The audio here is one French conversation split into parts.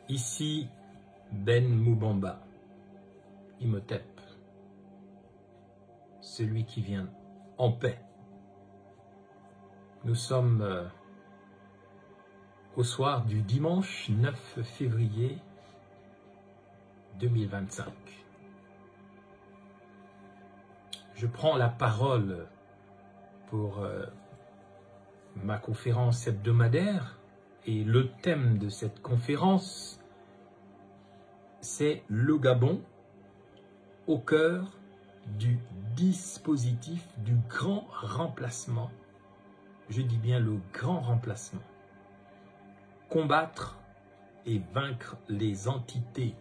Ici Ben Moubamba, Imhotep, celui qui vient en paix. Nous sommes au soir du dimanche 9 février 2025. Je prends la parole pour ma conférence hebdomadaire et le thème de cette conférence, c'est le Gabon au cœur du dispositif du grand remplacement. Je dis bien le grand remplacement. Combattre et vaincre les entités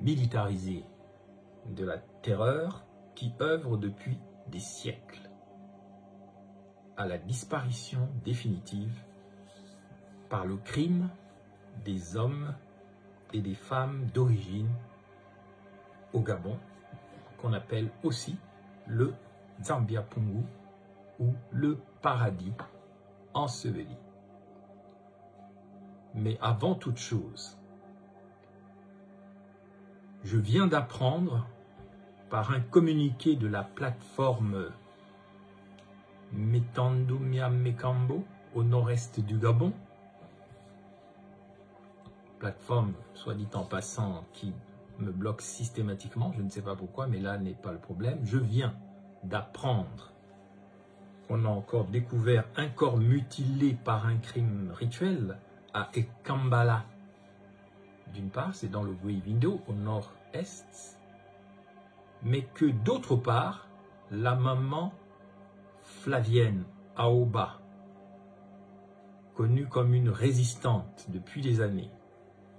militarisées de la terreur qui œuvrent depuis des siècles à la disparition définitive par le crime des hommes et des femmes d'origine au Gabon, qu'on appelle aussi le Zambia Pungu ou le paradis enseveli. Mais avant toute chose, je viens d'apprendre par un communiqué de la plateforme Metandumia Mekambo au nord-est du Gabon, plateforme, soit dit en passant, qui me bloque systématiquement, je ne sais pas pourquoi, mais là n'est pas le problème. Je viens d'apprendre qu'on a encore découvert un corps mutilé par un crime rituel à Ekambala. D'une part, c'est dans le Gouivindo, au nord-est, mais que d'autre part, la maman Flavienne Aoba, connue comme une résistante depuis des années,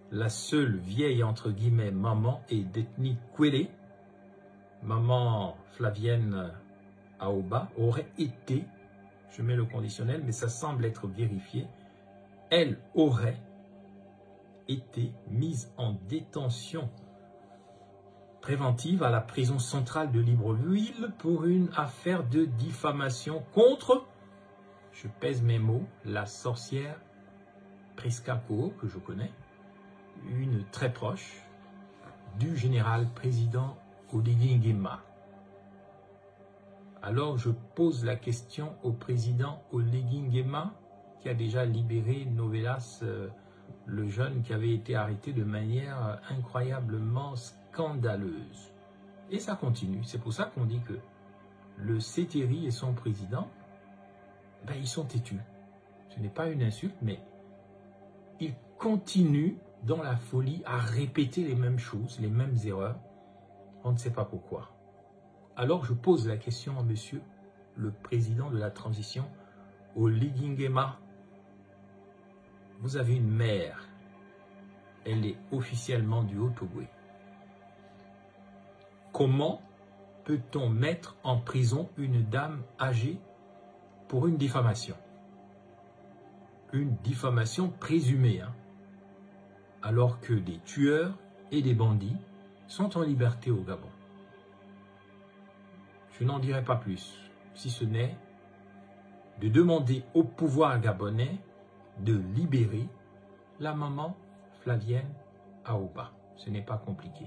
la seule vieille entre guillemets maman est d'ethnie Kwele, maman Flavienne Aoba aurait été, je mets le conditionnel, mais ça semble être vérifié, elle aurait été mise en détention préventive à la prison centrale de Libreville pour une affaire de diffamation contre, je pèse mes mots, la sorcière Priska Ko, que je connais, une très proche du général président Oligui Nguema. Alors je pose la question au président Oligui Nguema, qui a déjà libéré Novelas, le jeune qui avait été arrêté de manière incroyablement scandaleuse. Et ça continue. C'est pour ça qu'on dit que le CETERI et son président, ben, ils sont têtus. Ce n'est pas une insulte, mais ils continuent dans la folie à répéter les mêmes choses, les mêmes erreurs. On ne sait pas pourquoi. Alors je pose la question à monsieur le président de la transition, Oligui Nguema. Vous avez une mère, elle est officiellement du Haut-Togo. Comment peut-on mettre en prison une dame âgée pour une diffamation? Une diffamation présumée, hein, alors que des tueurs et des bandits sont en liberté au Gabon. Je n'en dirai pas plus, si ce n'est de demander au pouvoir gabonais de libérer la maman Flavienne Aoba. Ce n'est pas compliqué.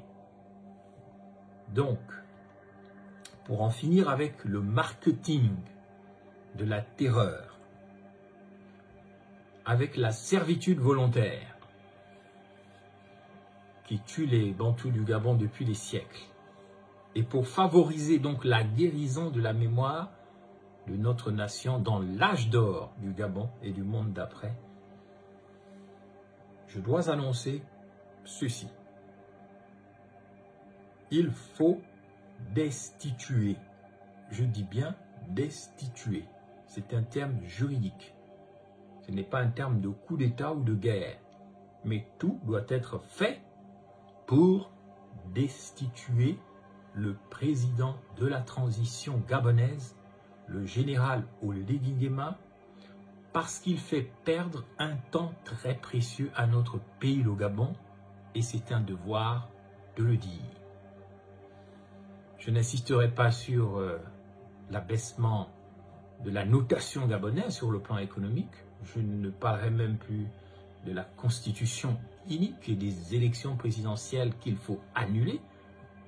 Donc, pour en finir avec le marketing de la terreur, avec la servitude volontaire qui tue les Bantous du Gabon depuis des siècles, et pour favoriser donc la guérison de la mémoire de notre nation dans l'âge d'or du Gabon et du monde d'après, je dois annoncer ceci. Il faut destituer. Je dis bien destituer. C'est un terme juridique. Ce n'est pas un terme de coup d'État ou de guerre. Mais tout doit être fait pour destituer le président de la transition gabonaise, le général Oligui Nguema, parce qu'il fait perdre un temps très précieux à notre pays, le Gabon, et c'est un devoir de le dire. Je n'insisterai pas sur l'abaissement de la notation gabonaise sur le plan économique. Je ne parlerai même plus de la constitution iniques et des élections présidentielles qu'il faut annuler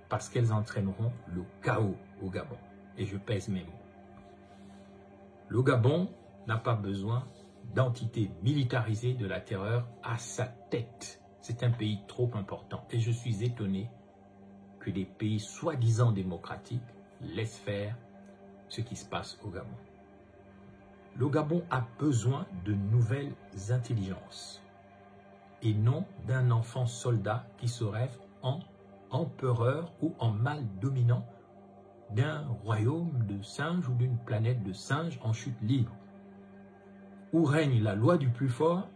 parce qu'elles entraîneront le chaos au Gabon. Et je pèse mes mots. Le Gabon n'a pas besoin d'entités militarisées de la terreur à sa tête. C'est un pays trop important. Et je suis étonné que des pays soi-disant démocratiques laissent faire ce qui se passe au Gabon. Le Gabon a besoin de nouvelles intelligences et non d'un enfant soldat qui se rêve en empereur ou en mâle dominant d'un royaume de singes ou d'une planète de singes en chute libre, où règne la loi du plus fort,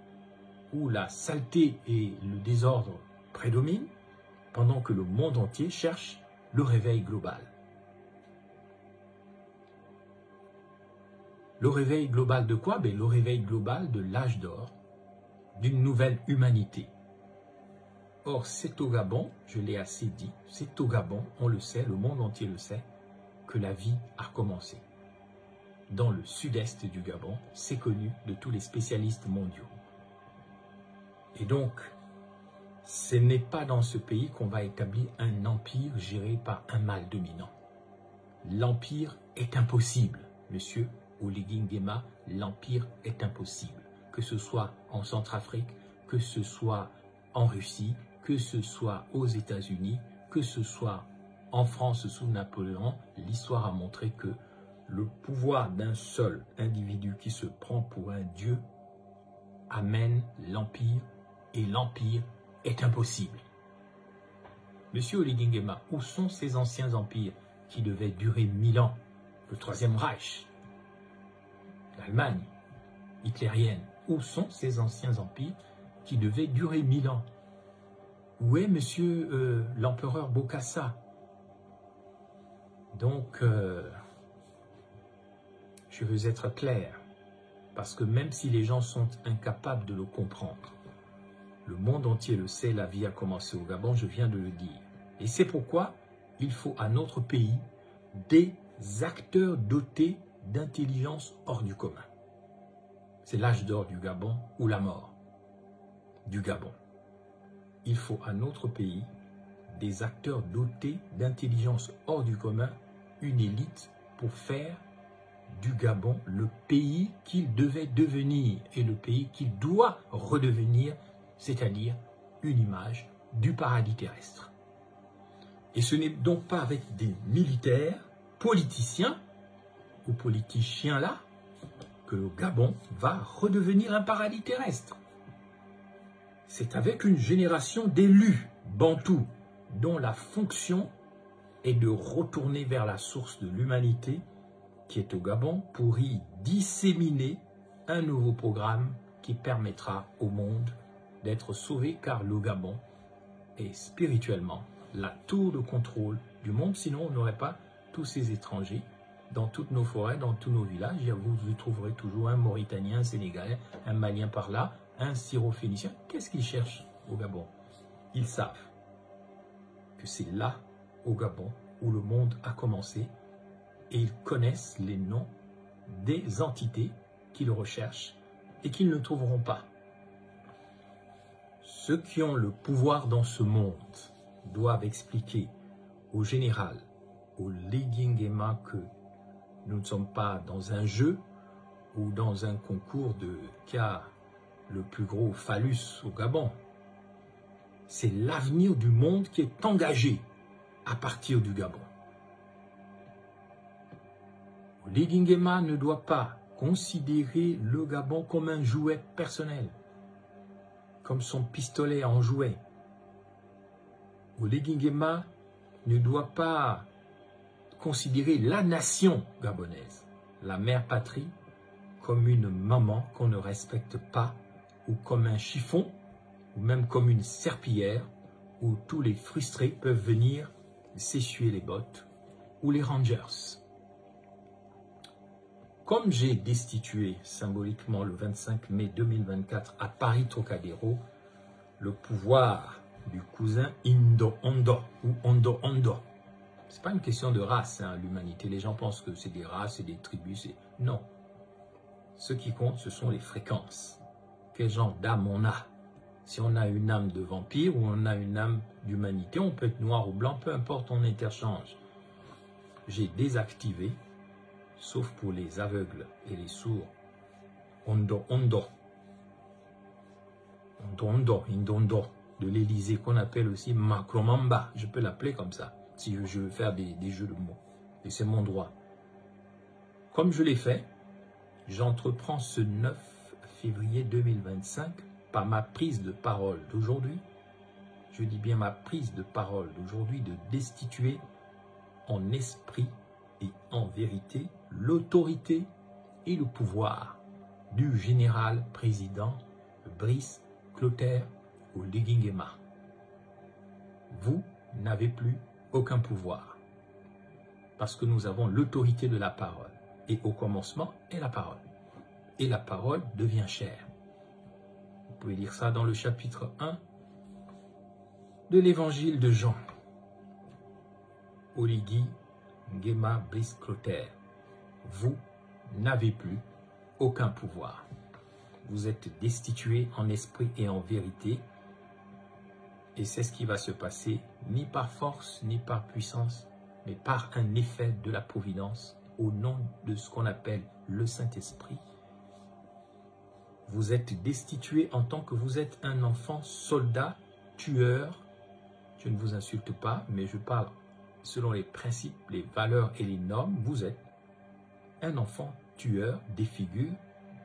où la saleté et le désordre prédominent, pendant que le monde entier cherche le réveil global. Le réveil global de quoi? Le réveil global de l'âge d'or, d'une nouvelle humanité. Or, c'est au Gabon, je l'ai assez dit, c'est au Gabon, on le sait, le monde entier le sait, que la vie a commencé. Dans le sud-est du Gabon, c'est connu de tous les spécialistes mondiaux. Et donc, ce n'est pas dans ce pays qu'on va établir un empire géré par un mâle dominant. L'empire est impossible, monsieur Oligui Nguema, l'empire est impossible. Que ce soit en Centrafrique, que ce soit en Russie, que ce soit aux États-Unis, que ce soit en France sous Napoléon, l'histoire a montré que le pouvoir d'un seul individu qui se prend pour un dieu amène l'empire et l'empire est impossible. Monsieur Oligui Nguema, où sont ces anciens empires qui devaient durer 1000 ans? Le Troisième Reich, l'Allemagne hitlérienne, où sont ces anciens empires qui devaient durer 1000 ans? Où est monsieur l'empereur Bokassa? Donc, je veux être clair, parce que même si les gens sont incapables de le comprendre, le monde entier le sait, la vie a commencé au Gabon, je viens de le dire. Et c'est pourquoi il faut à notre pays des acteurs dotés d'intelligence hors du commun. C'est l'âge d'or du Gabon ou la mort du Gabon. Il faut à notre pays des acteurs dotés d'intelligence hors du commun, une élite pour faire du Gabon le pays qu'il devait devenir et le pays qu'il doit redevenir, c'est-à-dire une image du paradis terrestre. Et ce n'est donc pas avec des militaires, politiciens ou politiciens là que le Gabon va redevenir un paradis terrestre. C'est avec une génération d'élus bantous dont la fonction est de retourner vers la source de l'humanité qui est au Gabon pour y disséminer un nouveau programme qui permettra au monde d'être sauvé, car le Gabon est spirituellement la tour de contrôle du monde. Sinon, on n'aurait pas tous ces étrangers dans toutes nos forêts, dans tous nos villages. Vous y trouverez toujours un Mauritanien, un Sénégalais, un Malien par là, un Syro-Phénicien. Qu'est-ce qu'ils cherchent au Gabon? Ils savent que c'est là, au Gabon, où le monde a commencé, et ils connaissent les noms des entités qu'ils recherchent et qu'ils ne trouveront pas. Ceux qui ont le pouvoir dans ce monde doivent expliquer au général, au Oligui Nguema, que nous ne sommes pas dans un jeu ou dans un concours de qui a le plus gros phallus au Gabon. C'est l'avenir du monde qui est engagé à partir du Gabon. Oligui Nguema ne doit pas considérer le Gabon comme un jouet personnel, comme son pistolet en jouet. Oligui Nguema ne doit pas considérer la nation gabonaise, la mère patrie, comme une maman qu'on ne respecte pas, ou comme un chiffon, ou même comme une serpillière, où tous les frustrés peuvent venir s'essuyer les bottes, ou les rangers. Comme j'ai destitué symboliquement le 25 mai 2024 à Paris-Trocadéro le pouvoir du cousin Indo-Ondo ou Ondo-Ondo. Ce n'est pas une question de race, hein, l'humanité. Les gens pensent que c'est des races et des tribus. Non. Ce qui compte, ce sont les fréquences. Quel genre d'âme on a? Si on a une âme de vampire ou on a une âme d'humanité, on peut être noir ou blanc, peu importe, on interchange. J'ai désactivé, sauf pour les aveugles et les sourds, Ondo, de l'Élysée, qu'on appelle aussi Macromamba. Je peux l'appeler comme ça, si je veux faire des jeux de mots. Et c'est mon droit. Comme je l'ai fait, j'entreprends ce 9 février 2025 par ma prise de parole d'aujourd'hui. Je dis bien ma prise de parole d'aujourd'hui, de destituer en esprit et en vérité l'autorité et le pouvoir du général président Brice Clotaire Oligui Nguema. Vous n'avez plus aucun pouvoir parce que nous avons l'autorité de la parole. Et au commencement est la parole. Et la parole devient chair. Vous pouvez lire ça dans le chapitre 1 de l'évangile de Jean. Oligui Nguema Brice Clotaire, vous n'avez plus aucun pouvoir. Vous êtes destitué en esprit et en vérité. Et c'est ce qui va se passer, ni par force, ni par puissance, mais par un effet de la providence, au nom de ce qu'on appelle le Saint-Esprit. Vous êtes destitué en tant que vous êtes un enfant soldat, tueur. Je ne vous insulte pas, mais je parle selon les principes, les valeurs et les normes. Vous êtes un enfant tueur des figures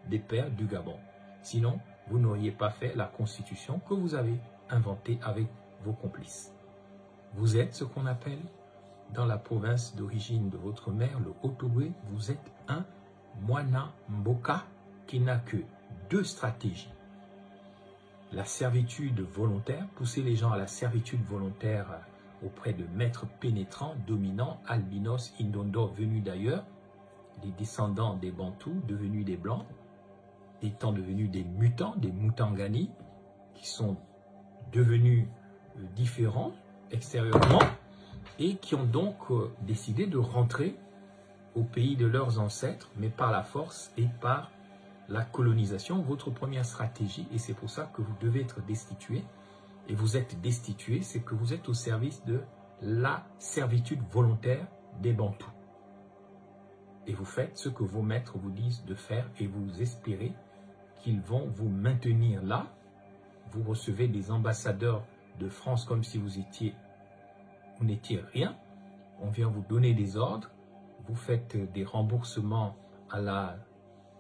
des pères du Gabon. Sinon, vous n'auriez pas fait la constitution que vous avez inventée avec vos complices. Vous êtes ce qu'on appelle, dans la province d'origine de votre mère, le Haut-Ogooué, vous êtes un Mwana Mboka qui n'a que deux stratégies. La servitude volontaire, pousser les gens à la servitude volontaire auprès de maîtres pénétrants, dominants, albinos, indondo venus d'ailleurs, les descendants des Bantous devenus des Blancs, étant devenus des mutants, des Mutangani, qui sont devenus différents extérieurement et qui ont donc décidé de rentrer au pays de leurs ancêtres, mais par la force et par la colonisation, votre première stratégie, et c'est pour ça que vous devez être destitué, et vous êtes destitué, c'est que vous êtes au service de la servitude volontaire des Bantous. Et vous faites ce que vos maîtres vous disent de faire, et vous espérez qu'ils vont vous maintenir là. Vous recevez des ambassadeurs de France comme si vous n'étiez rien. On vient vous donner des ordres, vous faites des remboursements à la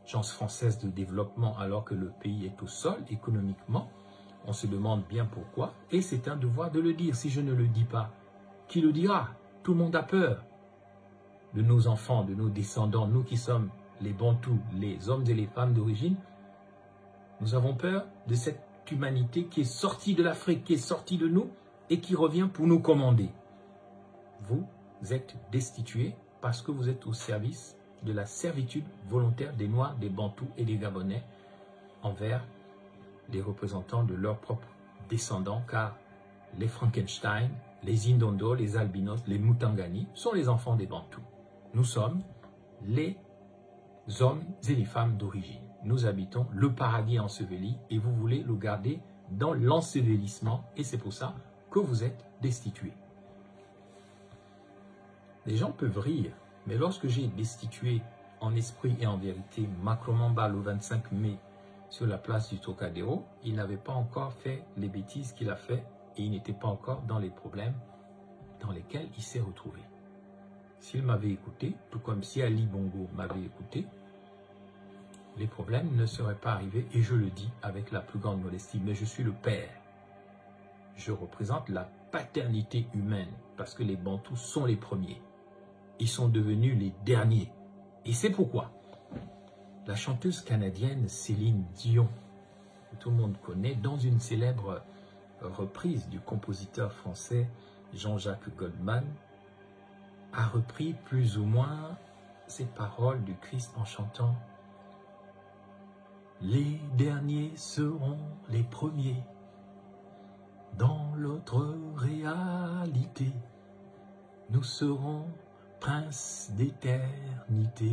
Agence française de développement alors que le pays est au sol économiquement. On se demande bien pourquoi. Et c'est un devoir de le dire. Si je ne le dis pas, qui le dira? Tout le monde a peur de nos enfants, de nos descendants. Nous qui sommes les Bantous, les hommes et les femmes d'origine, nous avons peur de cette humanité qui est sortie de l'Afrique, qui est sortie de nous et qui revient pour nous commander. Vous êtes destitués parce que vous êtes au service de la servitude volontaire des Noirs, des Bantous et des Gabonais envers les représentants de leurs propres descendants, car les Frankenstein, les Indondo, les Albinos, les Mutangani sont les enfants des Bantous. Nous sommes les hommes et les femmes d'origine. Nous habitons le paradis enseveli et vous voulez le garder dans l'ensevelissement et c'est pour ça que vous êtes destitués. Les gens peuvent rire, mais lorsque j'ai destitué en esprit et en vérité Macromamba le 25 mai sur la place du Trocadéro, il n'avait pas encore fait les bêtises qu'il a fait et il n'était pas encore dans les problèmes dans lesquels il s'est retrouvé. S'il m'avait écouté, tout comme si Ali Bongo m'avait écouté, les problèmes ne seraient pas arrivés et je le dis avec la plus grande modestie, mais je suis le père. Je représente la paternité humaine parce que les Bantous sont les premiers. Ils sont devenus les derniers. Et c'est pourquoi la chanteuse canadienne Céline Dion, que tout le monde connaît, dans une célèbre reprise du compositeur français Jean-Jacques Goldman, a repris plus ou moins ces paroles du Christ en chantant « Les derniers seront les premiers dans l'autre réalité. Nous serons princes d'éternité. »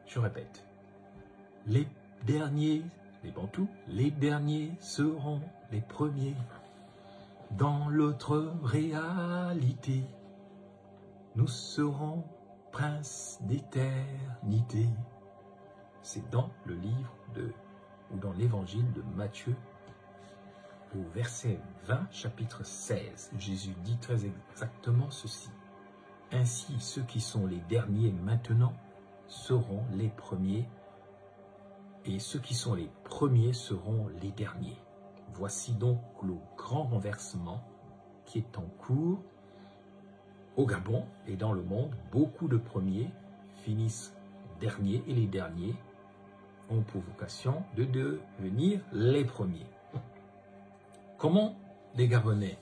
Je répète, les derniers les Bantous, les derniers seront les premiers. Dans l'autre réalité, nous serons princes d'éternité. C'est dans le livre ou dans l'évangile de Matthieu, au verset 20, chapitre 16. Jésus dit très exactement ceci. Ainsi, ceux qui sont les derniers maintenant seront les premiers, et ceux qui sont les premiers seront les derniers. Voici donc le grand renversement qui est en cours au Gabon et dans le monde. Beaucoup de premiers finissent derniers et les derniers ont pour vocation de devenir les premiers. Comment les Gabonais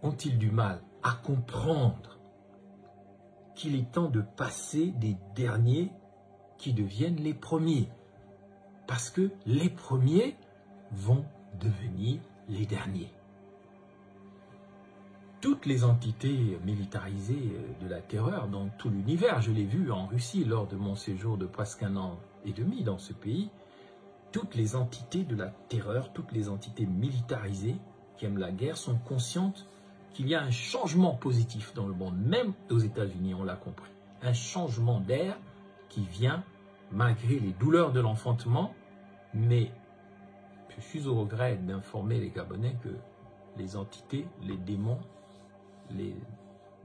ont-ils du mal à comprendre qu'il est temps de passer des derniers qui deviennent les premiers? Parce que les premiers vont devenir les derniers. Toutes les entités militarisées de la terreur dans tout l'univers, je l'ai vu en Russie lors de mon séjour de presque 1 an et demi dans ce pays, toutes les entités de la terreur, toutes les entités militarisées qui aiment la guerre sont conscientes qu'il y a un changement positif dans le monde, même aux États-Unis, on l'a compris. Un changement d'air qui vient malgré les douleurs de l'enfantement, mais je suis au regret d'informer les Gabonais que les entités, les démons,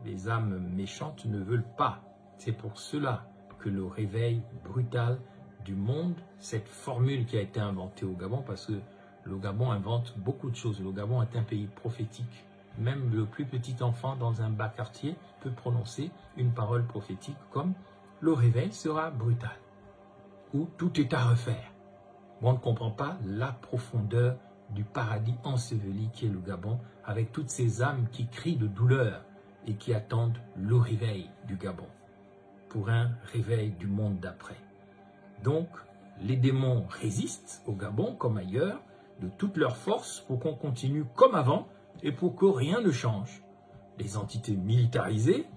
les âmes méchantes ne veulent pas. C'est pour cela que le réveil brutal du monde, cette formule qui a été inventée au Gabon, parce que le Gabon invente beaucoup de choses. Le Gabon est un pays prophétique. Même le plus petit enfant dans un bas quartier peut prononcer une parole prophétique comme « le réveil sera brutal » ou « tout est à refaire ». On ne comprend pas la profondeur du paradis enseveli qui est le Gabon, avec toutes ces âmes qui crient de douleur et qui attendent le réveil du Gabon pour un réveil du monde d'après. Donc, les démons résistent au Gabon comme ailleurs de toute leur force pour qu'on continue comme avant et pour que rien ne change. Les entités militarisées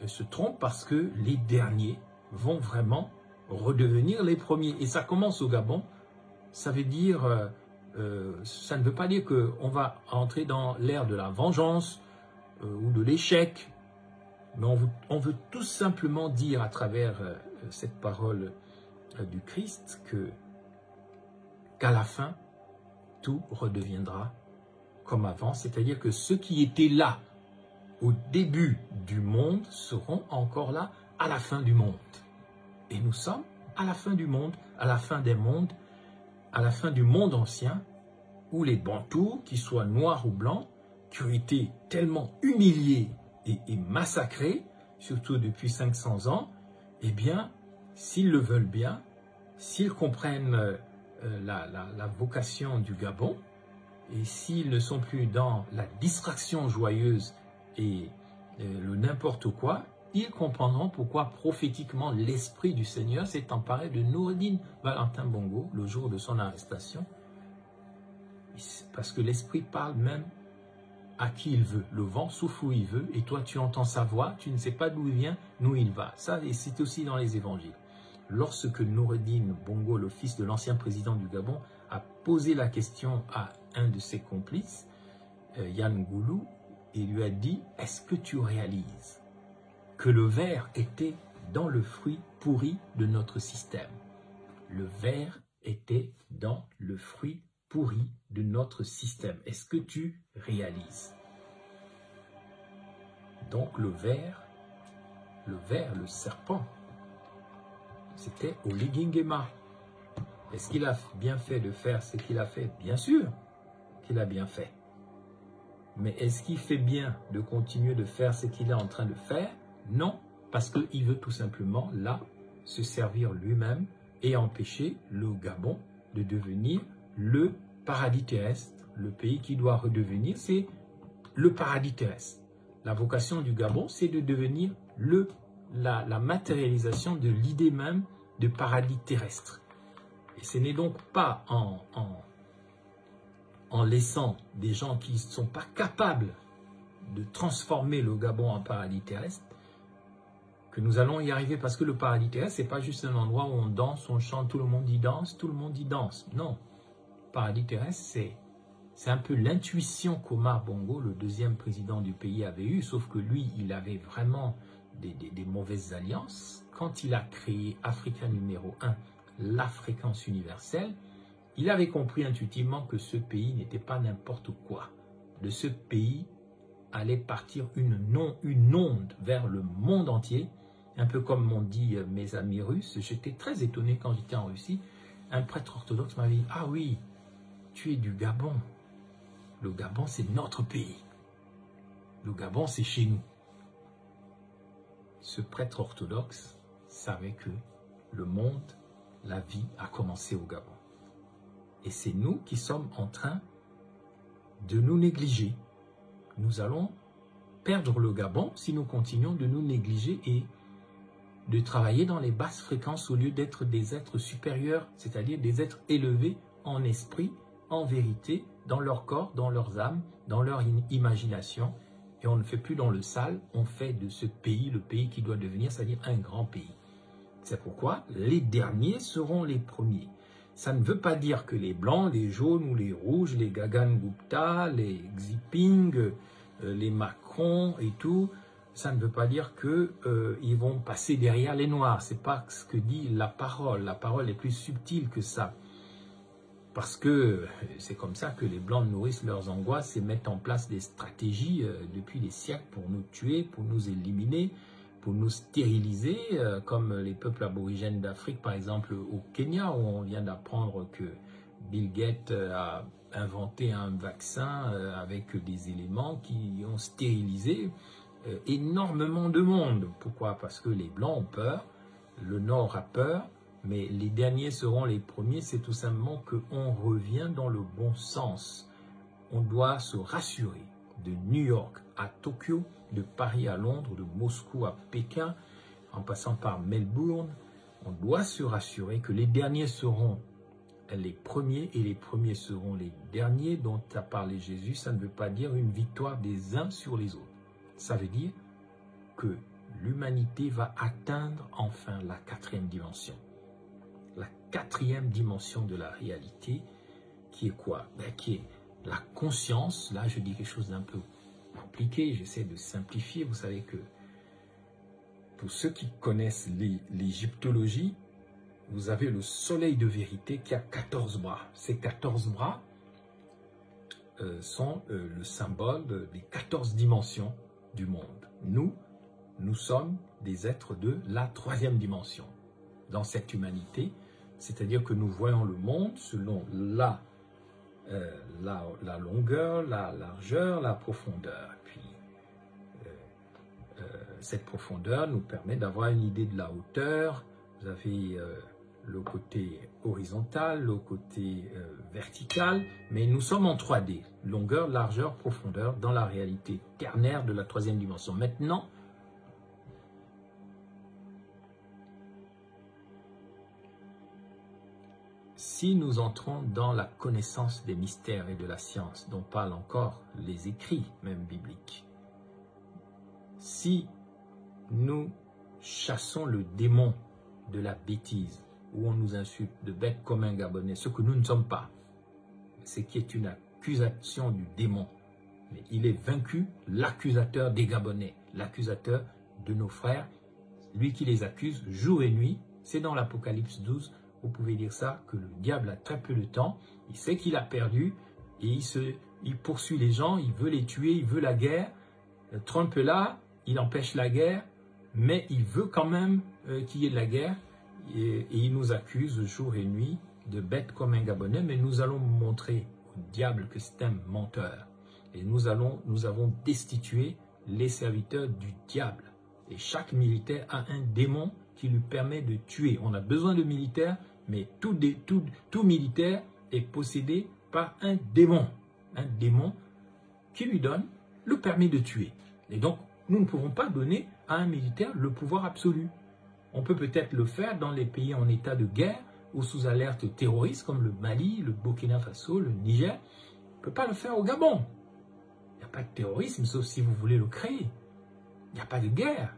se trompent parce que les derniers vont vraiment redevenir les premiers. Et ça commence au Gabon. Ça veut dire, ça ne veut pas dire qu'on va entrer dans l'ère de la vengeance ou de l'échec. Mais on veut tout simplement dire à travers cette parole du Christ qu'à la fin, tout redeviendra comme avant. C'est-à-dire que ceux qui étaient là au début du monde seront encore là à la fin du monde. Et nous sommes à la fin du monde, à la fin des mondes, à la fin du monde ancien, où les Bantous, qu'ils soient noirs ou blancs, qui ont été tellement humiliés et massacrés, surtout depuis 500 ans, eh bien, s'ils le veulent bien, s'ils comprennent la vocation du Gabon, et s'ils ne sont plus dans la distraction joyeuse et le n'importe quoi, ils comprendront pourquoi prophétiquement l'Esprit du Seigneur s'est emparé de Noureddin Valentin Bongo le jour de son arrestation. Parce que l'Esprit parle même à qui il veut. Le vent souffle où il veut et toi tu entends sa voix, tu ne sais pas d'où il vient, d'où il va. Ça, c'est aussi dans les évangiles. Lorsque Noureddin Bongo, le fils de l'ancien président du Gabon, a posé la question à un de ses complices, Yann Goulou, il lui a dit « Est-ce que tu réalises que le ver était dans le fruit pourri de notre système ?» Le ver était dans le fruit pourri de notre système. Est-ce que tu réalises? Donc le ver, le serpent, c'était Oligingema. Est-ce qu'il a bien fait de faire ce qu'il a fait? Bien sûr qu'il a bien fait. Mais est-ce qu'il fait bien de continuer de faire ce qu'il est en train de faire? Non, parce qu'il veut tout simplement, là, se servir lui-même et empêcher le Gabon de devenir le paradis terrestre. Le pays qui doit redevenir, c'est le paradis terrestre. La vocation du Gabon, c'est de devenir la matérialisation de l'idée même de paradis terrestre. Et ce n'est donc pas en laissant des gens qui ne sont pas capables de transformer le Gabon en paradis terrestre que nous allons y arriver, parce que le paradis terrestre, ce n'est pas juste un endroit où on danse, on chante, tout le monde y danse, tout le monde y danse. Non, paradis terrestre, c'est un peu l'intuition qu'Omar Bongo, le deuxième président du pays, avait eue, sauf que lui, il avait vraiment des mauvaises alliances. Quand il a créé Africa numéro 1, la fréquence universelle, il avait compris intuitivement que ce pays n'était pas n'importe quoi. De ce pays allait partir une onde vers le monde entier, un peu comme m'ont dit mes amis russes. J'étais très étonné quand j'étais en Russie. Un prêtre orthodoxe m'avait dit « Ah oui, tu es du Gabon. Le Gabon, c'est notre pays. Le Gabon, c'est chez nous. » Ce prêtre orthodoxe savait que le monde, la vie a commencé au Gabon. Et c'est nous qui sommes en train de nous négliger. Nous allons perdre le Gabon si nous continuons de nous négliger et de travailler dans les basses fréquences au lieu d'être des êtres supérieurs, c'est-à-dire des êtres élevés en esprit, en vérité, dans leur corps, dans leurs âmes, dans leur imagination. Et on ne fait plus dans le sale, on fait de ce pays le pays qui doit devenir, c'est-à-dire un grand pays. C'est pourquoi les derniers seront les premiers. Ça ne veut pas dire que les blancs, les jaunes ou les rouges, les Gagan Gupta, les Xi Jinping, les Macron et tout, ça ne veut pas dire qu'ils vont passer derrière les noirs. Ce n'est pas ce que dit la parole. La parole est plus subtile que ça. Parce que c'est comme ça que les blancs nourrissent leurs angoisses et mettent en place des stratégies depuis des siècles pour nous tuer, pour nous éliminer, pour nous stériliser, comme les peuples aborigènes d'Afrique, par exemple au Kenya, où on vient d'apprendre que Bill Gates a inventé un vaccin avec des éléments qui ont stérilisé énormément de monde. Pourquoi? Parce que les Blancs ont peur, le Nord a peur, mais les derniers seront les premiers. C'est tout simplement qu'on revient dans le bon sens. On doit se rassurer de New York à Tokyo, de Paris à Londres, de Moscou à Pékin, en passant par Melbourne. On doit se rassurer que les derniers seront les premiers et les premiers seront les derniers dont a parlé Jésus. Ça ne veut pas dire une victoire des uns sur les autres. Ça veut dire que l'humanité va atteindre enfin la 4e dimension. La 4e dimension de la réalité, qui est quoi? Qui est la conscience. Là, je dis quelque chose d'un peu compliqué, j'essaie de simplifier. Vous savez que pour ceux qui connaissent l'égyptologie, vous avez le soleil de vérité qui a 14 bras. Ces 14 bras sont le symbole des 14 dimensions du monde. Nous sommes des êtres de la 3e dimension dans cette humanité, c'est-à-dire que nous voyons le monde selon la longueur, la largeur, la profondeur. Puis cette profondeur nous permet d'avoir une idée de la hauteur. Vous avez le côté horizontal, le côté vertical, mais nous sommes en 3D, longueur, largeur, profondeur, dans la réalité ternaire de la 3e dimension. Maintenant, si nous entrons dans la connaissance des mystères et de la science, dont parlent encore les écrits, même bibliques, si nous chassons le démon de la bêtise, où on nous insulte de bêtes comme un Gabonais, ce que nous ne sommes pas, c'est qui est une accusation du démon. Mais il est vaincu, l'accusateur des Gabonais, l'accusateur de nos frères, lui qui les accuse jour et nuit. C'est dans l'Apocalypse 12, vous pouvez dire ça, que le diable a très peu de temps, il sait qu'il a perdu et il poursuit les gens, il veut les tuer, il veut la guerre. Trump est là, il empêche la guerre, mais il veut quand même qu'il y ait de la guerre. Et il nous accuse jour et nuit de bêtes comme un Gabonais, mais nous allons montrer au diable que c'est un menteur. Et nous avons destitué les serviteurs du diable. Et chaque militaire a un démon qui lui permet de tuer. On a besoin de militaires, mais tout militaire est possédé par un démon qui lui donne le permis de tuer. Et donc, nous ne pouvons pas donner à un militaire le pouvoir absolu. On peut peut-être le faire dans les pays en état de guerre ou sous alerte terroriste comme le Mali, le Burkina Faso, le Niger. On ne peut pas le faire au Gabon. Il n'y a pas de terrorisme, sauf si vous voulez le créer. Il n'y a pas de guerre.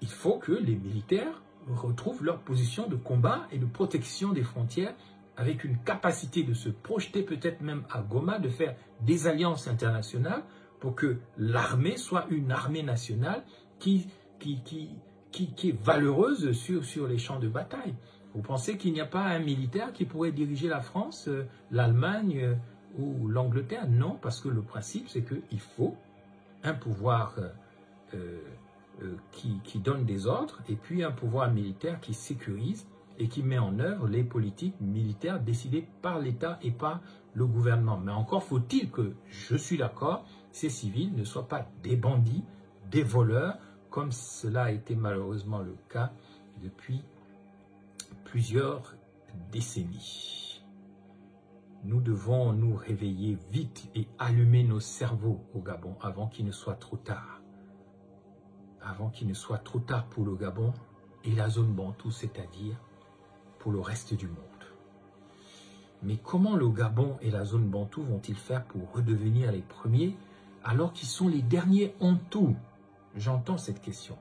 Il faut que les militaires retrouvent leur position de combat et de protection des frontières avec une capacité de se projeter peut-être même à Goma, de faire des alliances internationales pour que l'armée soit une armée nationale qui est valeureuse sur les champs de bataille. Vous pensez qu'il n'y a pas un militaire qui pourrait diriger la France, l'Allemagne ou l'Angleterre? Non, parce que le principe, c'est qu'il faut un pouvoir qui donne des ordres et puis un pouvoir militaire qui sécurise et qui met en œuvre les politiques militaires décidées par l'État et par le gouvernement. Mais encore faut-il que, je suis d'accord, ces civils ne soient pas des bandits, des voleurs, comme cela a été malheureusement le cas depuis plusieurs décennies. Nous devons nous réveiller vite et allumer nos cerveaux au Gabon avant qu'il ne soit trop tard. Avant qu'il ne soit trop tard pour le Gabon et la zone bantoue, c'est-à-dire pour le reste du monde. Mais comment le Gabon et la zone bantoue vont-ils faire pour redevenir les premiers alors qu'ils sont les derniers en tout? J'entends cette question.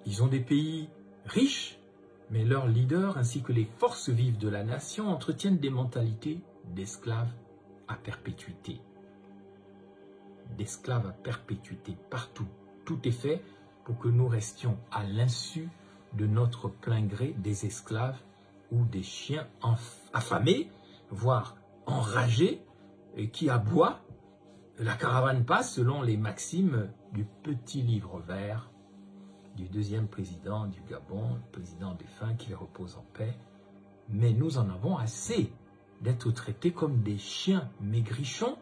Ils ont des pays riches, mais leurs leaders ainsi que les forces vives de la nation entretiennent des mentalités d'esclaves à perpétuité. D'esclaves à perpétuité partout. Tout est fait pour que nous restions à l'insu de notre plein gré des esclaves ou des chiens affamés, voire enragés, et qui aboient. La caravane passe selon les maximes du petit livre vert du deuxième président du Gabon, le président défunt, qu'il repose en paix. Mais nous en avons assez d'être traités comme des chiens maigrichons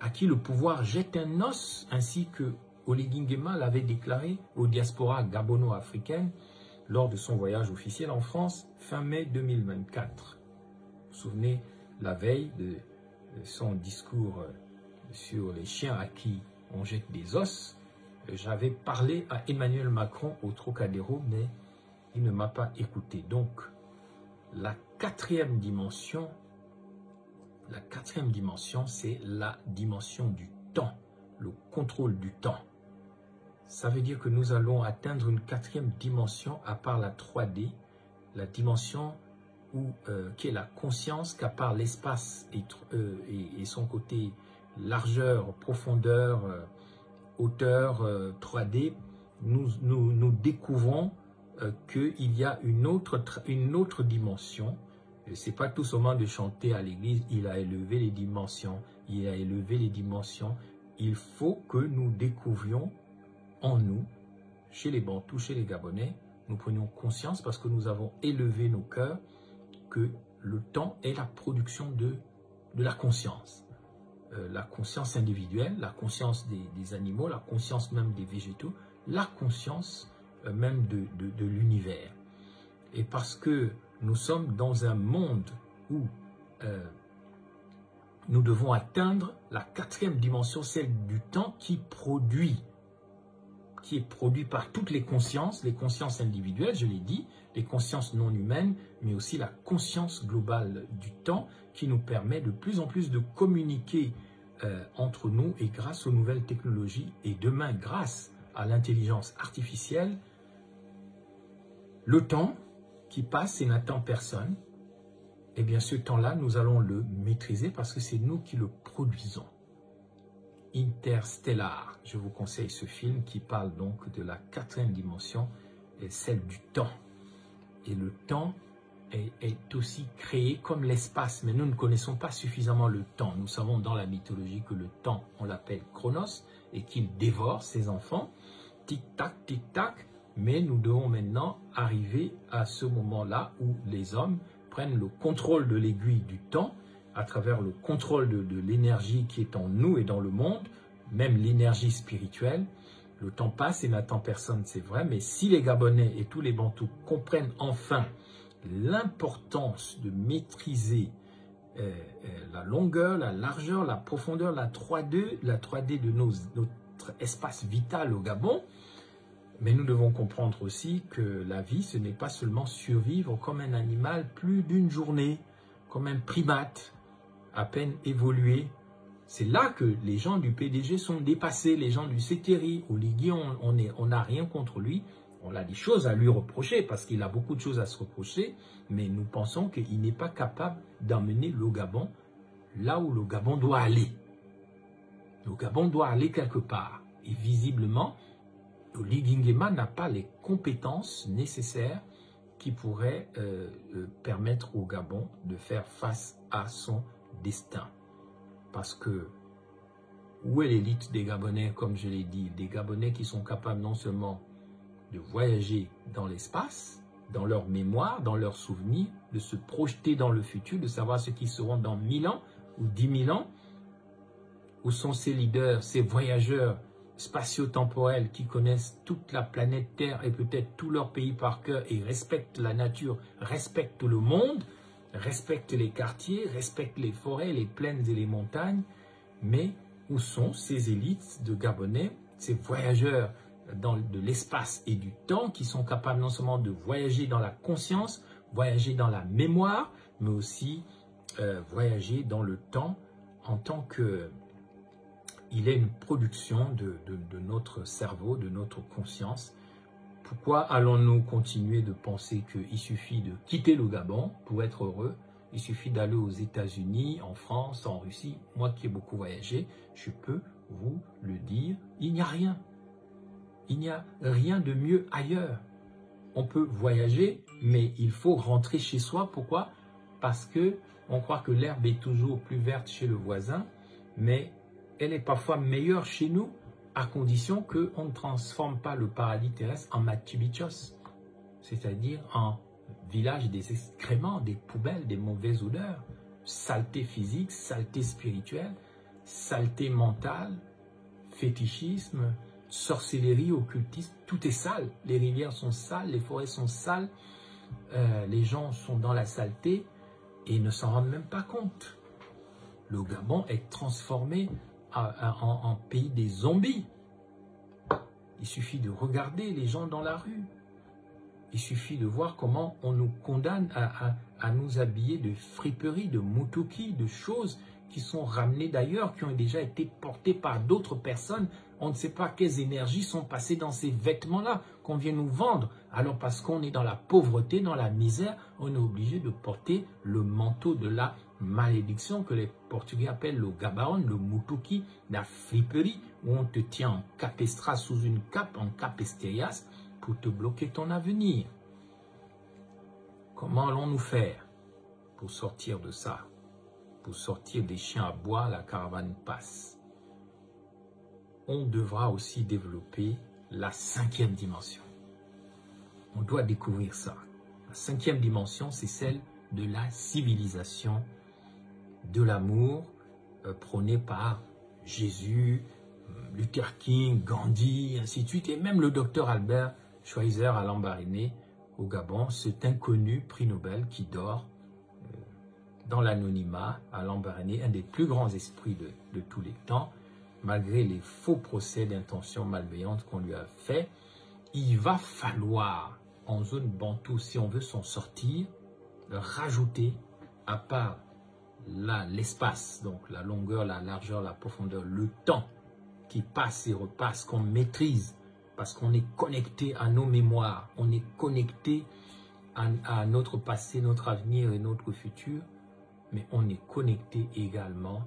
à qui le pouvoir jette un os, ainsi que Oligui Nguema l'avait déclaré aux diasporas gabono-africaines lors de son voyage officiel en France, fin mai 2024. Vous vous souvenez, la veille de son discours sur les chiens à qui on jette des os, j'avais parlé à Emmanuel Macron au Trocadéro, mais il ne m'a pas écouté. Donc, la quatrième dimension, c'est la dimension du temps, le contrôle du temps. Ça veut dire que nous allons atteindre une quatrième dimension à part la 3D, la dimension qui est la conscience qu'à part l'espace et son côté largeur, profondeur, hauteur 3D, nous découvrons qu'il y a une autre dimension. Ce n'est pas tout seulement de chanter à l'église, il a élevé les dimensions, il a élevé les dimensions. Il faut que nous découvrions en nous, chez les Bantous, chez les Gabonais, nous prenions conscience parce que nous avons élevé nos cœurs que le temps est la production de la conscience. La conscience individuelle, la conscience des animaux, la conscience même des végétaux, la conscience même de l'univers. Et parce que nous sommes dans un monde où nous devons atteindre la quatrième dimension, celle du temps qui est produit par toutes les consciences individuelles, je l'ai dit, les consciences non humaines, mais aussi la conscience globale du temps qui nous permet de plus en plus de communiquer entre nous et grâce aux nouvelles technologies et demain grâce à l'intelligence artificielle, le temps qui passe et n'attend personne, eh bien ce temps-là, nous allons le maîtriser parce que c'est nous qui le produisons. Interstellar, je vous conseille ce film qui parle donc de la quatrième dimension, et celle du temps. Et le temps est aussi créé comme l'espace, mais nous ne connaissons pas suffisamment le temps. Nous savons dans la mythologie que le temps, on l'appelle Chronos, et qu'il dévore ses enfants, tic-tac, tic-tac, mais nous devons maintenant arriver à ce moment-là où les hommes prennent le contrôle de l'aiguille du temps, à travers le contrôle de l'énergie qui est en nous et dans le monde, même l'énergie spirituelle. Le temps passe et n'attend personne, c'est vrai, mais si les Gabonais et tous les Bantous comprennent enfin l'importance de maîtriser la longueur, la largeur, la profondeur, la 3D de notre espace vital au Gabon, mais nous devons comprendre aussi que la vie, ce n'est pas seulement survivre comme un animal plus d'une journée, comme un primate, à peine évolué. C'est là que les gens du PDG sont dépassés, les gens du CTRI, Oligui, on n'a rien contre lui, On a des choses à lui reprocher parce qu'il a beaucoup de choses à se reprocher, mais nous pensons qu'il n'est pas capable d'emmener le Gabon là où le Gabon doit aller. Le Gabon doit aller quelque part. Et visiblement, Oligui Nguema n'a pas les compétences nécessaires qui pourraient permettre au Gabon de faire face à son destin. Parce que où est l'élite des Gabonais, comme je l'ai dit, des Gabonais qui sont capables non seulement de voyager dans l'espace, dans leur mémoire, dans leurs souvenirs, de se projeter dans le futur, de savoir ce qui seront dans 1000 ans ou 10 000 ans. Où sont ces leaders, ces voyageurs spatio-temporels qui connaissent toute la planète Terre et peut-être tout leur pays par cœur et respectent la nature, respectent le monde, respectent les quartiers, respectent les forêts, les plaines et les montagnes. Mais où sont ces élites de Gabonais, ces voyageurs de l'espace et du temps qui sont capables non seulement de voyager dans la conscience, voyager dans la mémoire, mais aussi voyager dans le temps en tant que il est une production de notre cerveau, de notre conscience. Pourquoi allons-nous continuer de penser qu'il suffit de quitter le Gabon pour être heureux? Il suffit d'aller aux États-Unis, en France, en Russie. Moi qui ai beaucoup voyagé, je peux vous le dire, il n'y a rien. Il n'y a rien de mieux ailleurs. On peut voyager, mais il faut rentrer chez soi. Pourquoi? Parce que on croit que l'herbe est toujours plus verte chez le voisin, mais elle est parfois meilleure chez nous, à condition qu'on ne transforme pas le paradis terrestre en Machubichos, c'est-à-dire en village des excréments, des poubelles, des mauvaises odeurs, saleté physique, saleté spirituelle, saleté mentale, fétichisme, sorcellerie, occultisme, tout est sale. Les rivières sont sales, les forêts sont sales, les gens sont dans la saleté et ne s'en rendent même pas compte. Le Gabon est transformé en pays des zombies. Il suffit de regarder les gens dans la rue. Il suffit de voir comment on nous condamne à nous habiller de friperies, de moutouki, de choses qui sont ramenées d'ailleurs, qui ont déjà été portées par d'autres personnes. On ne sait pas quelles énergies sont passées dans ces vêtements-là qu'on vient nous vendre. Alors parce qu'on est dans la pauvreté, dans la misère, on est obligé de porter le manteau de la malédiction que les Portugais appellent le gabaon, le moutouki, la friperie, où on te tient en capestra sous une cape, en capestérias, pour te bloquer ton avenir. Comment allons-nous faire pour sortir de ça? Pour sortir des chiens à bois, la caravane passe. On devra aussi développer la 5e dimension. On doit découvrir ça. La 5e dimension, c'est celle de la civilisation, de l'amour prôné par Jésus, Luther King, Gandhi, ainsi de suite, et même le docteur Albert Schweitzer à Lambaréné, au Gabon, cet inconnu prix Nobel qui dort dans l'anonymat à Lambaréné, un des plus grands esprits de tous les temps, malgré les faux procès d'intention malveillante qu'on lui a fait. Il va falloir, en zone bantou, si on veut s'en sortir, rajouter, à part l'espace, donc la longueur, la largeur, la profondeur, le temps qui passe et repasse, qu'on maîtrise, parce qu'on est connecté à nos mémoires, on est connecté à notre passé, notre avenir et notre futur, mais on est connecté également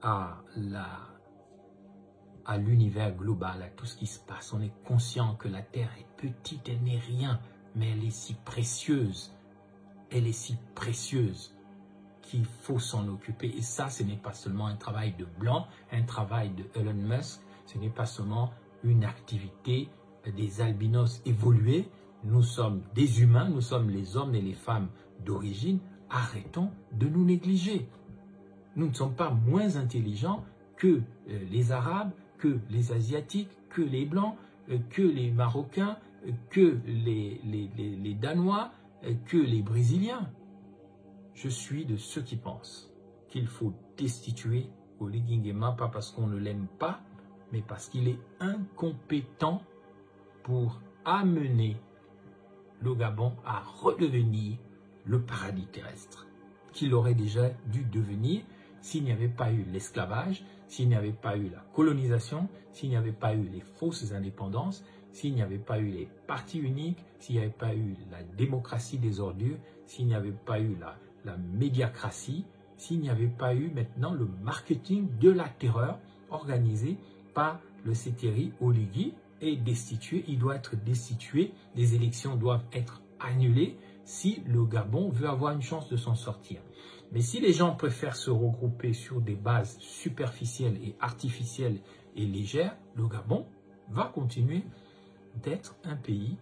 à l'univers global, à tout ce qui se passe. On est conscient que la Terre est petite, elle n'est rien, mais elle est si précieuse. Elle est si précieuse qu'il faut s'en occuper. Et ça, ce n'est pas seulement un travail de blanc, un travail de Elon Musk, ce n'est pas seulement une activité des albinos évolués. Nous sommes des humains, nous sommes les hommes et les femmes d'origine. Arrêtons de nous négliger. Nous ne sommes pas moins intelligents que les Arabes, que les Asiatiques, que les Blancs, que les Marocains, que les Danois, que les Brésiliens. Je suis de ceux qui pensent qu'il faut destituer Oligui Nguema, pas parce qu'on ne l'aime pas, mais parce qu'il est incompétent pour amener le Gabon à redevenir le paradis terrestre qu'il aurait déjà dû devenir s'il n'y avait pas eu l'esclavage, s'il n'y avait pas eu la colonisation, s'il n'y avait pas eu les fausses indépendances, s'il n'y avait pas eu les partis uniques, s'il n'y avait pas eu la démocratie des ordures, s'il n'y avait pas eu la médiacratie, s'il n'y avait pas eu maintenant le marketing de la terreur organisé par le Sétéri Oligui est destitué, il doit être destitué, les élections doivent être annulées si le Gabon veut avoir une chance de s'en sortir. Mais si les gens préfèrent se regrouper sur des bases superficielles et artificielles et légères, le Gabon va continuer d'être un pays,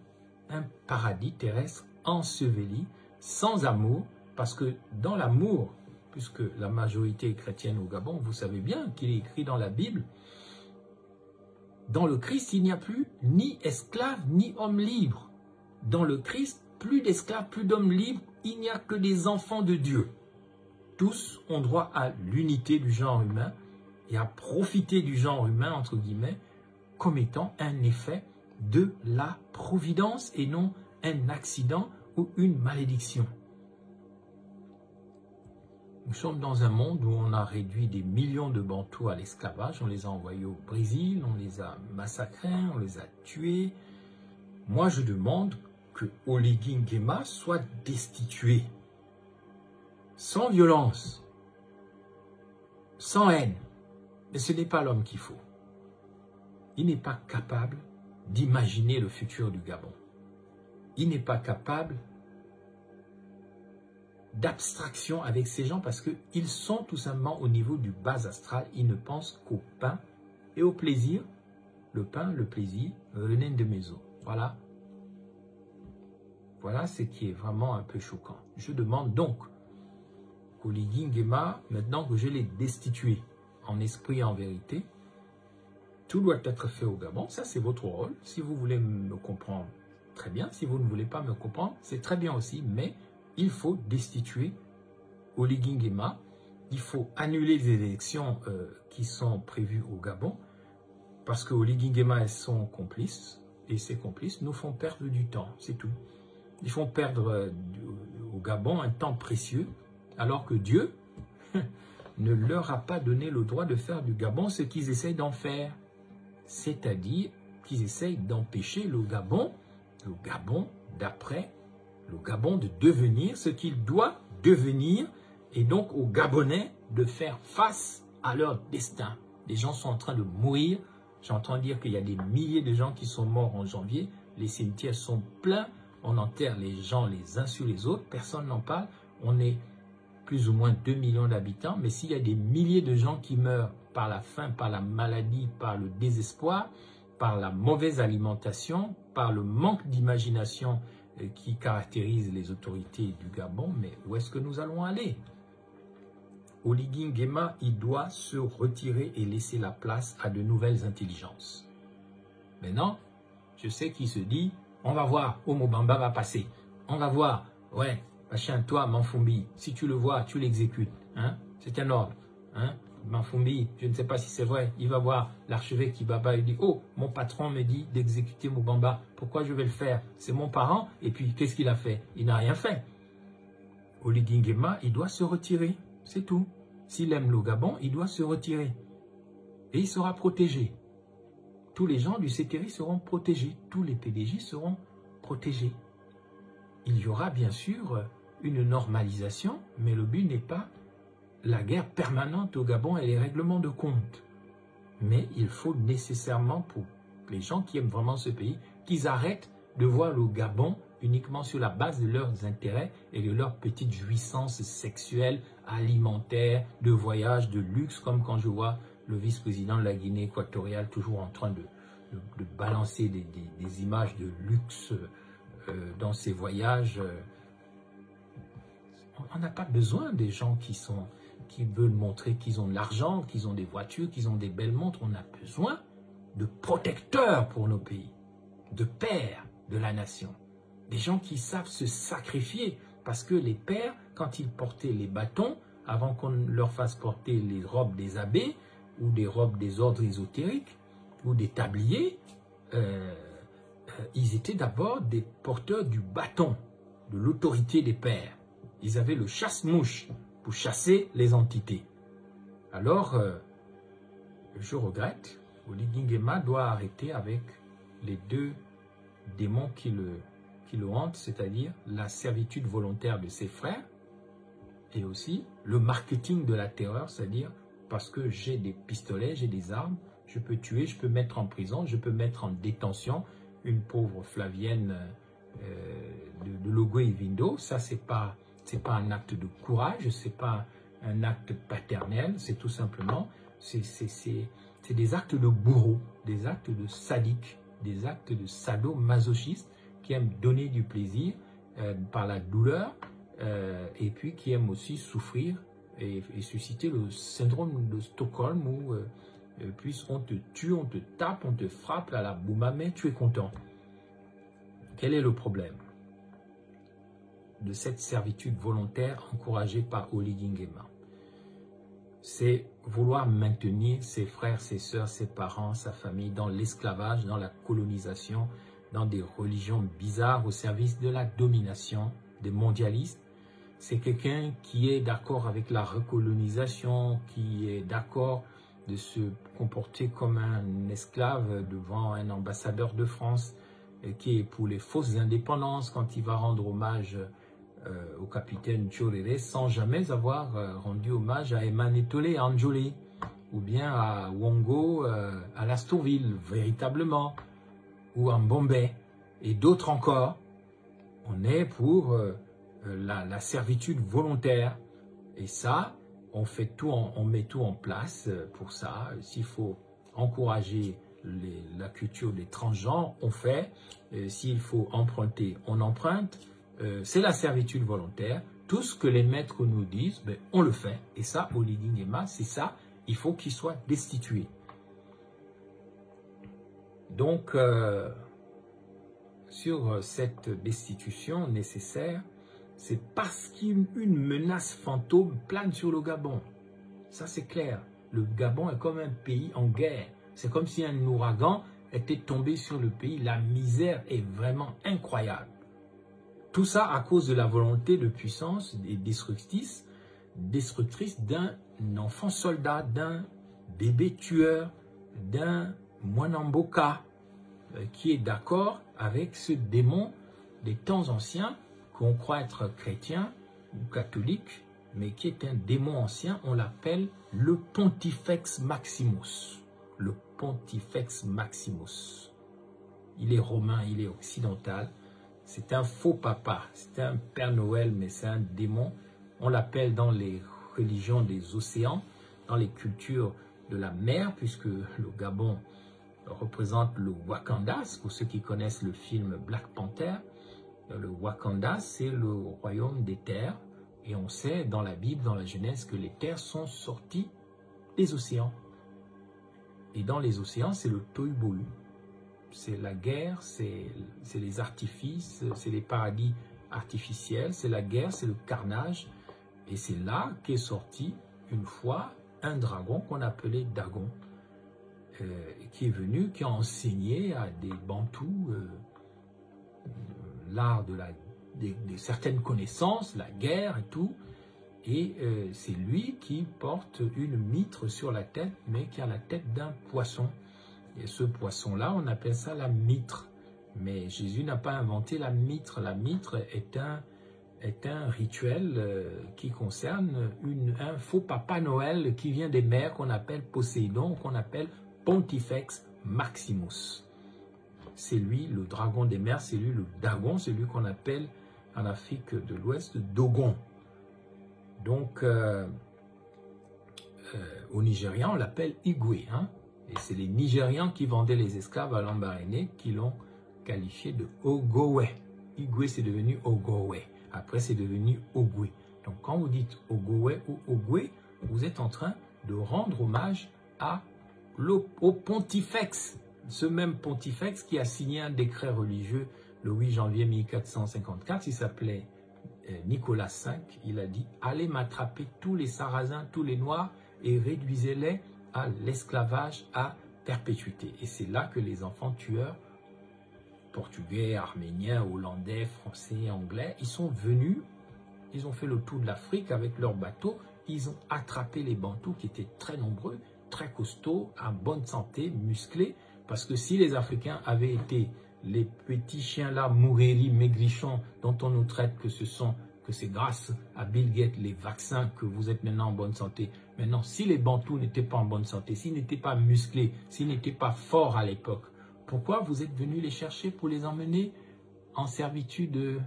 un paradis terrestre enseveli, sans amour, parce que dans l'amour, puisque la majorité est chrétienne au Gabon, vous savez bien qu'il est écrit dans la Bible, dans le Christ, il n'y a plus ni esclave ni homme libre. Dans le Christ, plus d'esclaves, plus d'hommes libres, il n'y a que des enfants de Dieu. Tous ont droit à l'unité du genre humain et à profiter du genre humain, entre guillemets, comme étant un effet de la providence et non un accident ou une malédiction. Nous sommes dans un monde où on a réduit des millions de Bantous à l'esclavage, on les a envoyés au Brésil, on les a massacrés, on les a tués. Moi, je demande que Oligui Nguema soit destitué, sans violence, sans haine. Mais ce n'est pas l'homme qu'il faut. Il n'est pas capable d'imaginer le futur du Gabon. Il n'est pas capable d'abstraction avec ces gens parce qu'ils sont tout simplement au niveau du bas astral. Ils ne pensent qu'au pain et au plaisir. Le pain, le plaisir, renin de maison. Voilà. Voilà ce qui est vraiment un peu choquant. Je demande donc qu'Oligui Nguema, maintenant que je l'ai destitué en esprit et en vérité, tout doit être fait au Gabon. Ça, c'est votre rôle. Si vous voulez me comprendre, très bien. Si vous ne voulez pas me comprendre, c'est très bien aussi. Mais il faut destituer Oligui Nguema. Il faut annuler les élections qui sont prévues au Gabon. Parce que Oligui Nguema et son complice, et ses complices, nous font perdre du temps. C'est tout. Ils font perdre au Gabon un temps précieux, alors que Dieu ne leur a pas donné le droit de faire du Gabon ce qu'ils essayent d'en faire. C'est-à-dire qu'ils essayent d'empêcher le Gabon d'après, le Gabon de devenir ce qu'il doit devenir, et donc aux Gabonais de faire face à leur destin. Les gens sont en train de mourir. J'entends dire qu'il y a des milliers de gens qui sont morts en janvier. Les cimetières sont pleins. On enterre les gens les uns sur les autres. Personne n'en parle. On est plus ou moins 2 millions d'habitants. Mais s'il y a des milliers de gens qui meurent par la faim, par la maladie, par le désespoir, par la mauvaise alimentation, par le manque d'imagination qui caractérise les autorités du Gabon, mais où est-ce que nous allons aller? Oligui Nguema, il doit se retirer et laisser la place à de nouvelles intelligences. Maintenant, je sais qu'il se dit, on va voir, Omo Bamba va passer. On va voir, ouais, machin, toi, Manfumbi, si tu le vois, tu l'exécutes. Hein? C'est un ordre. Hein? Manfumbi, je ne sais pas si c'est vrai, il va voir l'archevêque Kibaba, il dit, oh, mon patron me dit d'exécuter Moubamba, pourquoi je vais le faire? C'est mon parent, et puis qu'est-ce qu'il a fait? Il n'a rien fait. Oligui Nguema, il doit se retirer, c'est tout. S'il aime le Gabon, il doit se retirer. Et il sera protégé. Tous les gens du Sétéri seront protégés, tous les PDJ seront protégés. Il y aura bien sûr une normalisation, mais le but n'est pas la guerre permanente au Gabon et les règlements de compte. Mais il faut nécessairement, pour les gens qui aiment vraiment ce pays, qu'ils arrêtent de voir le Gabon uniquement sur la base de leurs intérêts et de leurs petites jouissances sexuelles, alimentaires, de voyages, de luxe, comme quand je vois le vice-président de la Guinée équatoriale toujours en train de balancer des images de luxe dans ses voyages. On n'a pas besoin des gens qui veulent montrer qu'ils ont de l'argent, qu'ils ont des voitures, qu'ils ont des belles montres. On a besoin de protecteurs pour nos pays, de pères de la nation. Des gens qui savent se sacrifier, parce que les pères, quand ils portaient les bâtons, avant qu'on leur fasse porter les robes des abbés, ou des robes des ordres ésotériques, ou des tabliers, ils étaient d'abord des porteurs du bâton, de l'autorité des pères. Ils avaient le chasse-mouche pour chasser les entités. Alors, je regrette, Oligui Nguema doit arrêter avec les deux démons qui le hantent, c'est-à-dire la servitude volontaire de ses frères et aussi le marketing de la terreur, c'est-à-dire parce que j'ai des pistolets, j'ai des armes, je peux tuer, je peux mettre en prison, je peux mettre en détention une pauvre Flavienne de Logo et Vindo. Ça, c'est pas un acte de courage, c'est pas un acte paternel, c'est tout simplement, c'est des actes de bourreau, des actes de sadiques, des actes de sadomasochistes qui aiment donner du plaisir par la douleur et puis qui aiment aussi souffrir et susciter le syndrome de Stockholm où puis on te tue, on te tape, on te frappe à la bouma, mais tu es content. Quel est le problème de cette servitude volontaire encouragée par Oligui Nguema? C'est vouloir maintenir ses frères, ses sœurs, ses parents, sa famille dans l'esclavage, dans la colonisation, dans des religions bizarres au service de la domination des mondialistes. C'est quelqu'un qui est d'accord avec la recolonisation, qui est d'accord de se comporter comme un esclave devant un ambassadeur de France, qui est pour les fausses indépendances quand il va rendre hommage au capitaine Tchoréré sans jamais avoir rendu hommage à Eman Tolé Anjolé ou bien à Wongo à Lastonville, véritablement, ou en Bombay et d'autres encore. On est pour la servitude volontaire et ça, on met tout en place pour ça. S'il faut encourager la culture des transgenres, on fait. S'il faut emprunter, on emprunte. C'est la servitude volontaire. Tout ce que les maîtres nous disent, ben, on le fait. Et ça, Oligui Nguema, c'est ça. Il faut qu'il soit destitué. Donc, sur cette destitution nécessaire, c'est parce qu'une menace fantôme plane sur le Gabon. Ça, c'est clair. Le Gabon est comme un pays en guerre. C'est comme si un ouragan était tombé sur le pays. La misère est vraiment incroyable. Tout ça à cause de la volonté de puissance et destructrice d'un enfant soldat, d'un bébé tueur, d'un Mwanamboka qui est d'accord avec ce démon des temps anciens qu'on croit être chrétien ou catholique, mais qui est un démon ancien. On l'appelle le Pontifex Maximus. Le Pontifex Maximus. Il est romain, il est occidental. C'est un faux papa, c'est un Père Noël, mais c'est un démon. On l'appelle dans les religions des océans, dans les cultures de la mer, puisque le Gabon représente le Wakanda. Pour ceux qui connaissent le film Black Panther, le Wakanda, c'est le royaume des terres. Et on sait dans la Bible, dans la Genèse, que les terres sont sorties des océans. Et dans les océans, c'est le tohu-bohu. C'est la guerre, c'est les artifices, c'est les paradis artificiels, c'est la guerre, c'est le carnage. Et c'est là qu'est sorti une fois un dragon qu'on appelait Dagon, qui est venu, qui a enseigné à des Bantous l'art de certaines connaissances, la guerre et tout. Et c'est lui qui porte une mitre sur la tête, mais qui a la tête d'un poisson. Et ce poisson-là, on appelle ça la mitre. Mais Jésus n'a pas inventé la mitre. La mitre est un rituel qui concerne un faux Papa Noël qui vient des mers qu'on appelle Poséidon, qu'on appelle Pontifex Maximus. C'est lui, le dragon des mers, c'est lui, le Dagon, c'est lui qu'on appelle en Afrique de l'Ouest Dogon. Donc, au Nigeria, on l'appelle Igwe, hein? Et c'est les Nigérians qui vendaient les esclaves à Lambaréné qui l'ont qualifié de Ogowe. Igwe, c'est devenu Ogowe. Après, c'est devenu Ogwe. Donc, quand vous dites Ogowe ou Ogwe, vous êtes en train de rendre hommage au pontifex. Ce même pontifex qui a signé un décret religieux le 8 janvier 1454. Il s'appelait Nicolas V. Il a dit « Allez m'attraper tous les Sarrasins, tous les Noirs et réduisez-les à l'esclavage à perpétuité. » Et c'est là que les enfants tueurs, portugais, arméniens, hollandais, français, anglais, ils sont venus, ils ont fait le tour de l'Afrique avec leurs bateaux ils ont attrapé les Bantous qui étaient très nombreux, très costauds, en bonne santé, musclés. Parce que si les Africains avaient été les petits chiens-là, mouréris, maigrichons, dont on nous traite que c'est grâce à Bill Gates, les vaccins, que vous êtes maintenant en bonne santé. Maintenant, si les Bantous n'étaient pas en bonne santé, s'ils n'étaient pas musclés, s'ils n'étaient pas forts à l'époque, pourquoi vous êtes venus les chercher pour les emmener en servitude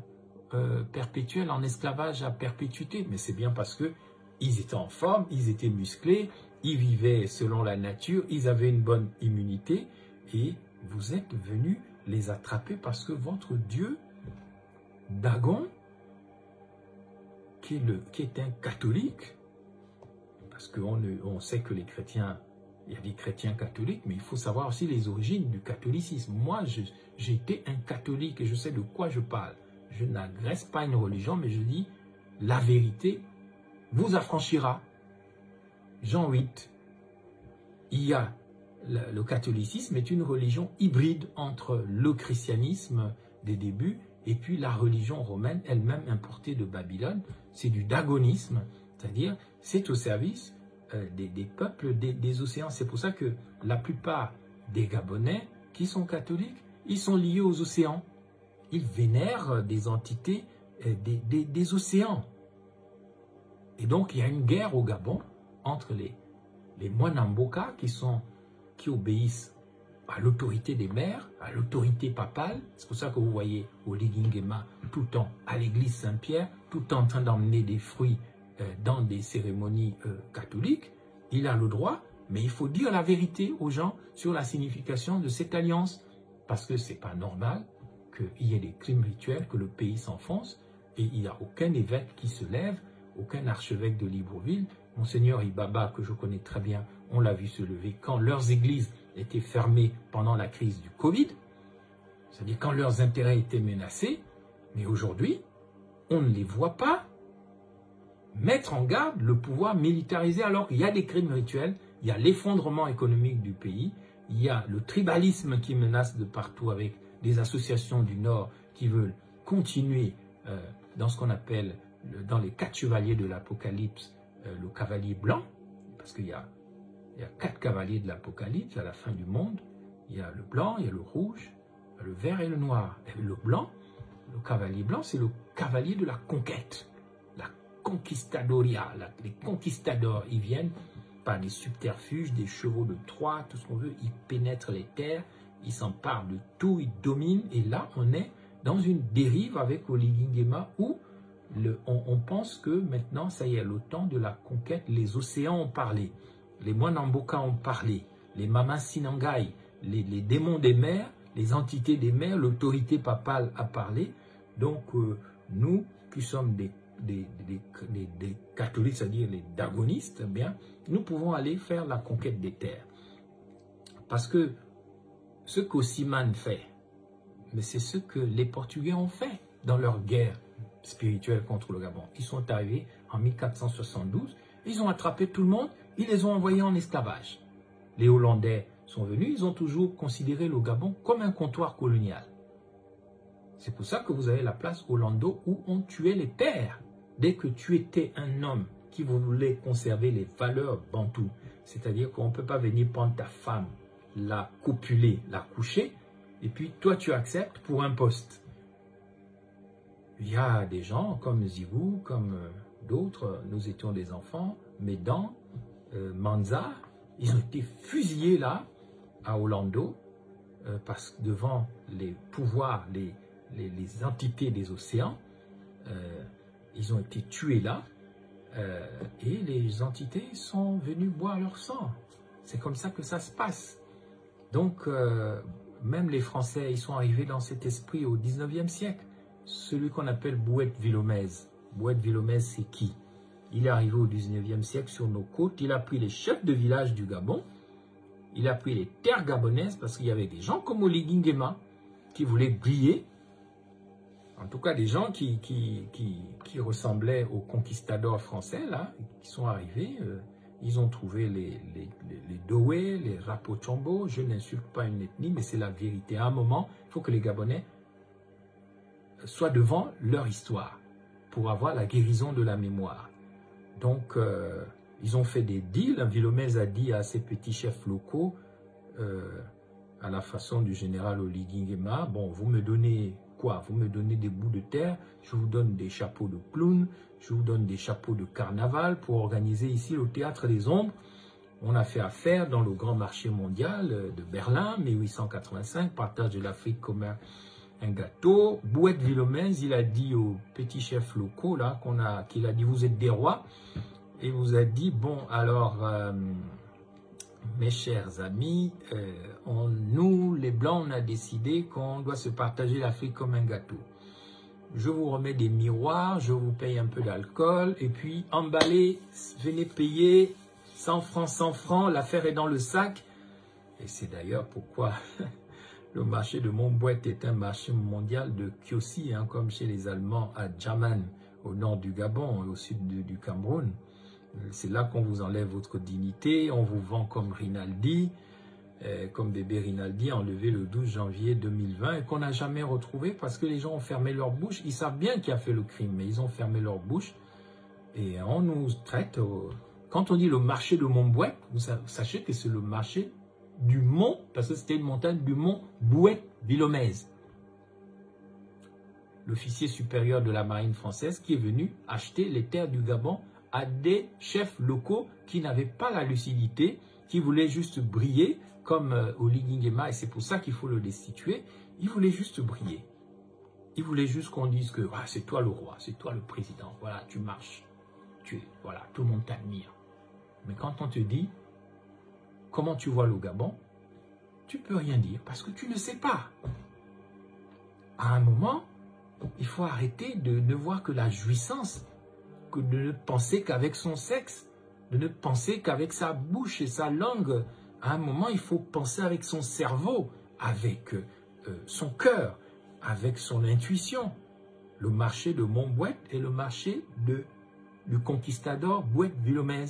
perpétuelle, en esclavage à perpétuité? Mais c'est bien parce que ils étaient en forme, ils étaient musclés, ils vivaient selon la nature, ils avaient une bonne immunité et vous êtes venus les attraper parce que votre Dieu, Dagon, qui est un catholique, parce qu'on sait que les chrétiens, il y a des chrétiens catholiques, mais il faut savoir aussi les origines du catholicisme. Moi, j'ai été un catholique et je sais de quoi je parle. Je n'agresse pas une religion, mais je dis la vérité vous affranchira. Jean 8, le catholicisme est une religion hybride entre le christianisme des débuts et puis la religion romaine elle-même importée de Babylone. C'est du dagonisme, c'est-à-dire c'est au service des peuples des océans. C'est pour ça que la plupart des Gabonais qui sont catholiques, ils sont liés aux océans. Ils vénèrent des entités des océans. Et donc il y a une guerre au Gabon entre les Mwanamboka qui obéissent à l'autorité des mers, à l'autorité papale. C'est pour ça que vous voyez Oligingema tout le temps à l'église Saint-Pierre, tout le temps en train d'emmener des fruits dans des cérémonies catholiques. Il a le droit, mais il faut dire la vérité aux gens sur la signification de cette alliance. Parce que ce n'est pas normal qu'il y ait des crimes rituels, que le pays s'enfonce, et il n'y a aucun évêque qui se lève, aucun archevêque de Libreville. Monseigneur Ibaba, que je connais très bien, on l'a vu se lever quand leurs églises étaient fermées pendant la crise du Covid, c'est-à-dire quand leurs intérêts étaient menacés, mais aujourd'hui, on ne les voit pas mettre en garde le pouvoir militarisé alors qu'il y a des crimes rituels, il y a l'effondrement économique du pays, il y a le tribalisme qui menace de partout avec des associations du Nord qui veulent continuer dans ce qu'on appelle, dans les 4 chevaliers de l'Apocalypse, le cavalier blanc, parce qu'il y a 4 cavaliers de l'Apocalypse à la fin du monde. Il y a le blanc, il y a le rouge, le vert et le noir. Et le blanc, le cavalier blanc, c'est le cavalier de la conquête, la conquistadoria. Les conquistadors, ils viennent par des subterfuges, des chevaux de Troie, tout ce qu'on veut. Ils pénètrent les terres, ils s'emparent de tout, ils dominent. Et là, on est dans une dérive avec Oligingema où on pense que maintenant, ça y est, le temps de la conquête, les océans ont parlé, les Mwanamboka ont parlé, les Mama Sinangai, les démons des mers, les entités des mers, l'autorité papale a parlé. Donc, nous qui sommes des catholiques, c'est-à-dire les dagonistes, eh bien, nous pouvons aller faire la conquête des terres. Parce que ce qu'Ossiman fait, mais c'est ce que les Portugais ont fait dans leur guerre spirituelle contre le Gabon. Ils sont arrivés en 1472, ils ont attrapé tout le monde, ils les ont envoyés en esclavage. Les Hollandais sont venus, ils ont toujours considéré le Gabon comme un comptoir colonial. C'est pour ça que vous avez la place Hollando où on tuait les pères. Dès que tu étais un homme qui voulait conserver les valeurs bantoues, c'est-à-dire qu'on ne peut pas venir prendre ta femme, la copuler, la coucher, et puis toi tu acceptes pour un poste. Il y a des gens comme Zigou, comme d'autres, nous étions des enfants, Médan, Manza, ils ont été fusillés là, à Hollando, parce que devant les pouvoirs, les entités des océans, ils ont été tués là, et les entités sont venues boire leur sang. C'est comme ça que ça se passe. Donc, même les Français, ils sont arrivés dans cet esprit au 19e siècle. Celui qu'on appelle Bouët Villomèze. Bouët Villomèze, c'est qui? Il est arrivé au 19e siècle sur nos côtes. Il a pris les chefs de village du Gabon. Il a pris les terres gabonaises parce qu'il y avait des gens comme Oligingema qui voulaient briller. En tout cas, des gens qui ressemblaient aux conquistadors français, là, qui sont arrivés. Ils ont trouvé les Dowé, les Rapochombo. Je n'insulte pas une ethnie, mais c'est la vérité. À un moment, il faut que les Gabonais soient devant leur histoire pour avoir la guérison de la mémoire. Donc, ils ont fait des deals. Vilomez a dit à ses petits chefs locaux, à la façon du général Oligui Nguema, bon, vous me donnez quoi? Vous me donnez des bouts de terre, je vous donne des chapeaux de clown, je vous donne des chapeaux de carnaval pour organiser ici le Théâtre des Ombres. On a fait affaire dans le grand marché mondial de Berlin, 1885, partage de l'Afrique comme un gâteau. Bouët Vilomez, il a dit aux petits chefs locaux, là, qu'il a dit, vous êtes des rois, et vous a dit, bon, alors, mes chers amis, nous, les Blancs, on a décidé qu'on doit se partager l'Afrique comme un gâteau. Je vous remets des miroirs, je vous paye un peu d'alcool, et puis emballez, venez payer 100 francs, l'affaire est dans le sac. Et c'est d'ailleurs pourquoi le marché de Montbouët est un marché mondial de kiossi, hein, comme chez les Allemands à Djaman, au nord du Gabon et au sud du Cameroun. C'est là qu'on vous enlève votre dignité, on vous vend comme Rinaldi, comme bébé Rinaldi, enlevé le 12 janvier 2020 et qu'on n'a jamais retrouvé parce que les gens ont fermé leur bouche. Ils savent bien qui a fait le crime, mais ils ont fermé leur bouche et on nous traite... Quand on dit le marché de Montbouët, vous sachez que c'est le marché du mont, parce que c'était une montagne du mont Bouët Vilomez, l'officier supérieur de la marine française qui est venu acheter les terres du Gabon à des chefs locaux qui n'avaient pas la lucidité, qui voulaient juste briller comme Oligui Nguema, et c'est pour ça qu'il faut le destituer. Il voulait juste briller. Il voulait juste qu'on dise que ah, c'est toi le roi, c'est toi le président, voilà, tu marches, voilà, tout le monde t'admire. Mais quand on te dit comment tu vois le Gabon, tu peux rien dire parce que tu ne sais pas. À un moment, il faut arrêter de ne voir que la jouissance, que de ne penser qu'avec son sexe, de ne penser qu'avec sa bouche et sa langue. À un moment, il faut penser avec son cerveau, avec son cœur, avec son intuition. Le marché de Montbouët est le marché du conquistador Bouët Vilomez.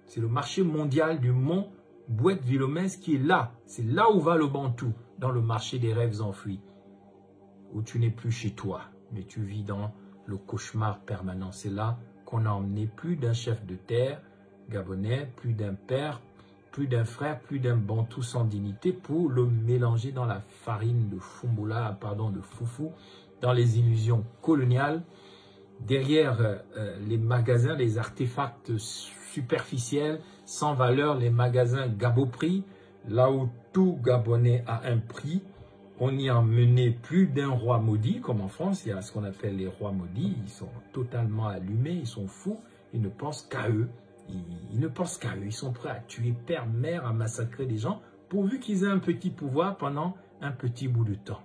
C'est le marché mondial du mont Bouët Vilomez qui est là. C'est là où va le Bantou, dans le marché des rêves enfouis. Où tu n'es plus chez toi, mais tu vis dans le cauchemar permanent. C'est là qu'on a emmené plus d'un chef de terre gabonais, plus d'un père, plus d'un frère, plus d'un Bantou sans dignité pour le mélanger dans la farine de fumboula, pardon, de foufou, dans les illusions coloniales, derrière les magasins, les artefacts superficiels, sans valeur, les magasins Gaboprix, là où tout Gabonais a un prix. On y a emmené plus d'un roi maudit, comme en France, il y a ce qu'on appelle les rois maudits, ils sont totalement allumés, ils sont fous, ils ne pensent qu'à eux. Ils ne pensent qu'à eux, ils sont prêts à tuer père, mère, à massacrer des gens, pourvu qu'ils aient un petit pouvoir pendant un petit bout de temps.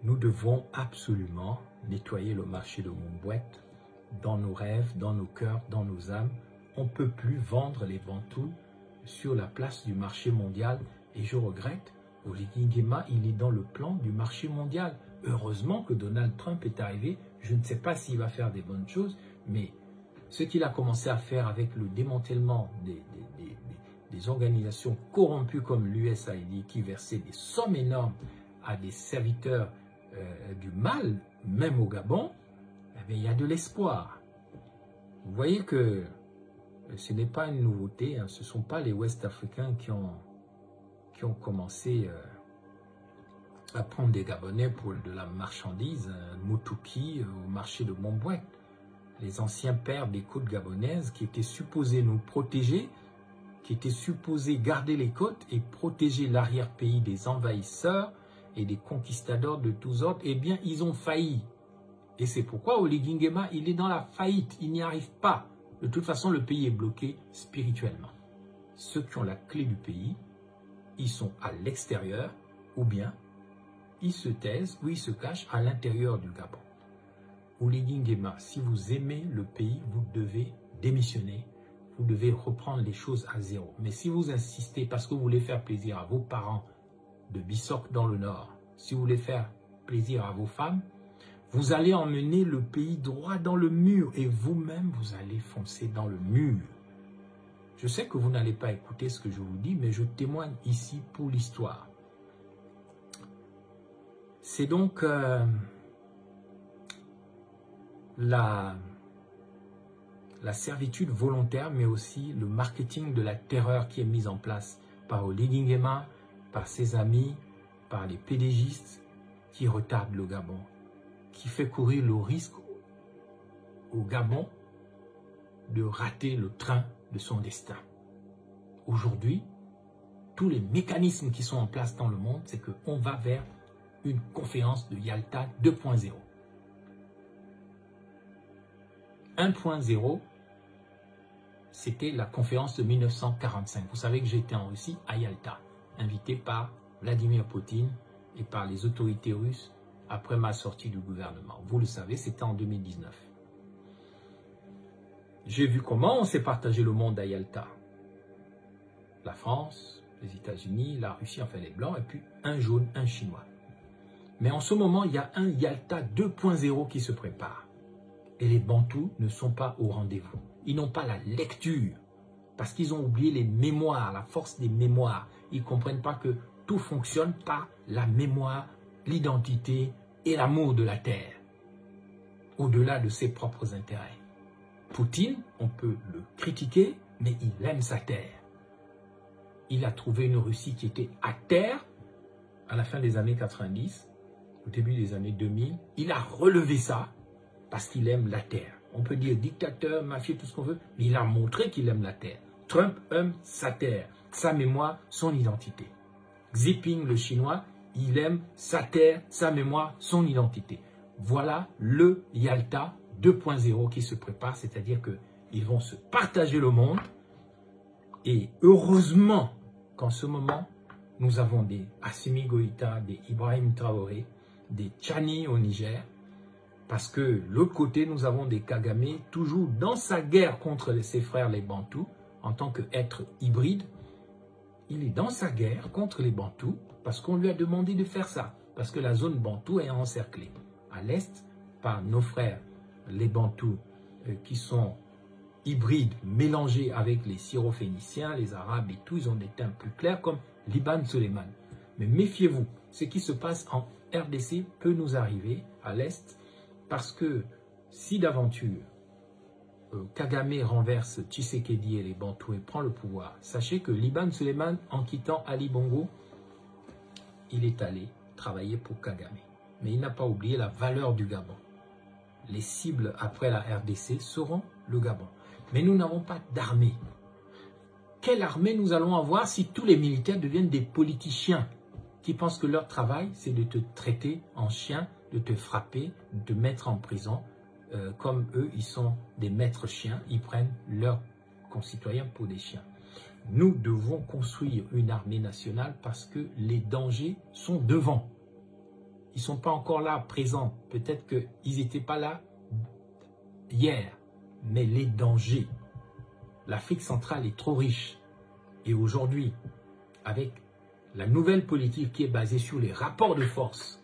Nous devons absolument nettoyer le marché de Montbouët dans nos rêves, dans nos cœurs, dans nos âmes. On ne peut plus vendre les Bantous sur la place du marché mondial. Et je regrette, Oligui Nguema, il est dans le plan du marché mondial. Heureusement que Donald Trump est arrivé. Je ne sais pas s'il va faire des bonnes choses, mais ce qu'il a commencé à faire avec le démantèlement des organisations corrompues comme l'USAID, qui versait des sommes énormes à des serviteurs du mal, même au Gabon, eh bien, il y a de l'espoir. Vous voyez que ce n'est pas une nouveauté, hein, ce ne sont pas les Ouest-Africains qui ont commencé à prendre des Gabonais pour de la marchandise, Motouki, au marché de Montbouët. Les anciens pères des côtes gabonaises qui étaient supposés nous protéger, qui étaient supposés garder les côtes et protéger l'arrière-pays des envahisseurs et des conquistadors de tous ordres, eh bien, ils ont failli. Et c'est pourquoi Oligui Nguema, il est dans la faillite, il n'y arrive pas. De toute façon, le pays est bloqué spirituellement. Ceux qui ont la clé du pays, ils sont à l'extérieur, ou bien ils se taisent ou ils se cachent à l'intérieur du Gabon. Oligui Nguema, si vous aimez le pays, vous devez démissionner. Vous devez reprendre les choses à zéro. Mais si vous insistez parce que vous voulez faire plaisir à vos parents de Bissok dans le Nord, si vous voulez faire plaisir à vos femmes, vous allez emmener le pays droit dans le mur et vous-même, vous allez foncer dans le mur. Je sais que vous n'allez pas écouter ce que je vous dis, mais je témoigne ici pour l'histoire. C'est donc la servitude volontaire, mais aussi le marketing de la terreur qui est mis en place par Oligui Nguema, par ses amis, par les PDGistes qui retardent le Gabon, qui fait courir le risque au Gabon de rater le train de son destin. Aujourd'hui, tous les mécanismes qui sont en place dans le monde, c'est qu'on va vers une conférence de Yalta 2.0. 1.0, c'était la conférence de 1945. Vous savez que j'étais en Russie, à Yalta, invité par Vladimir Poutine et par les autorités russes après ma sortie du gouvernement. Vous le savez, c'était en 2019. J'ai vu comment on s'est partagé le monde à Yalta. La France, les États-Unis, la Russie, enfin les Blancs, et puis un jaune, un Chinois. Mais en ce moment, il y a un Yalta 2.0 qui se prépare. Et les Bantous ne sont pas au rendez-vous. Ils n'ont pas la lecture, parce qu'ils ont oublié les mémoires, la force des mémoires. Ils ne comprennent pas que tout fonctionne par la mémoire, l'identité et l'amour de la terre, au-delà de ses propres intérêts. Poutine, on peut le critiquer, mais il aime sa terre. Il a trouvé une Russie qui était à terre à la fin des années 90, au début des années 2000. Il a relevé ça parce qu'il aime la terre. On peut dire dictateur, mafieux, tout ce qu'on veut, mais il a montré qu'il aime la terre. Trump aime sa terre, sa mémoire, son identité. Xi Jinping, le chinois, il aime sa terre, sa mémoire, son identité. Voilà le Yalta 2.0 qui se prépare, c'est-à-dire qu'ils vont se partager le monde. Et heureusement qu'en ce moment, nous avons des Assimi Goïta, des Ibrahim Traoré, des Tchani au Niger, parce que de l'autre côté, nous avons des Kagame, toujours dans sa guerre contre ses frères les Bantous, en tant qu'être hybride. Il est dans sa guerre contre les Bantous, parce qu'on lui a demandé de faire ça, parce que la zone Bantou est encerclée à l'est par nos frères les Bantous qui sont hybrides, mélangés avec les Syro-Phéniciens, les Arabes et tout. Ils ont des teintes plus clairs comme Liban Suleiman. Mais méfiez-vous, ce qui se passe en RDC peut nous arriver à l'est, parce que si d'aventure Kagame renverse Tshisekedi et les Bantous et prend le pouvoir, sachez que Liban Suleiman, en quittant Ali Bongo, il est allé travailler pour Kagame. Mais il n'a pas oublié la valeur du Gabon. Les cibles après la RDC seront le Gabon. Mais nous n'avons pas d'armée. Quelle armée nous allons avoir si tous les militaires deviennent des politiciens qui pensent que leur travail, c'est de te traiter en chien, de te frapper, de te mettre en prison. Comme eux, ils sont des maîtres chiens, ils prennent leurs concitoyens pour des chiens. Nous devons construire une armée nationale parce que les dangers sont devant. Ils ne sont pas encore là, présents. Peut-être qu'ils n'étaient pas là hier. Mais les dangers. L'Afrique centrale est trop riche. Et aujourd'hui, avec la nouvelle politique qui est basée sur les rapports de force,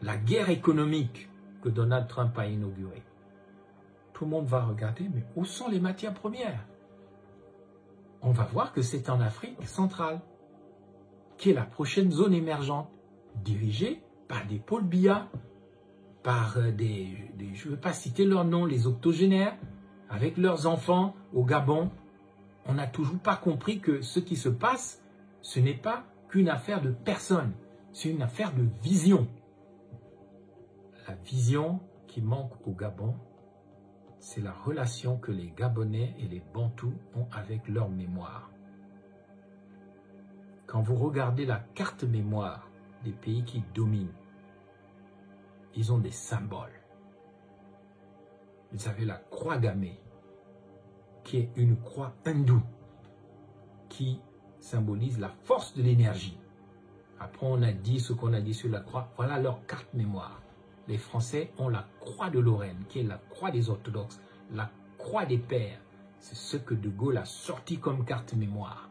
la guerre économique que Donald Trump a inaugurée, tout le monde va regarder, mais où sont les matières premières? On va voir que c'est en Afrique centrale, qui est la prochaine zone émergente, dirigée par des Paul Biya, par je ne veux pas citer leur nom, les octogénaires, avec leurs enfants au Gabon. On n'a toujours pas compris que ce qui se passe, ce n'est pas qu'une affaire de personne, c'est une affaire de vision. La vision qui manque au Gabon, c'est la relation que les Gabonais et les Bantous ont avec leur mémoire. Quand vous regardez la carte mémoire des pays qui dominent, ils ont des symboles. Vous avez la croix gammée, qui est une croix hindoue, qui symbolise la force de l'énergie. Après, on a dit ce qu'on a dit sur la croix. Voilà leur carte mémoire. Les Français ont la croix de Lorraine, qui est la croix des orthodoxes, la croix des pères. C'est ce que De Gaulle a sorti comme carte mémoire.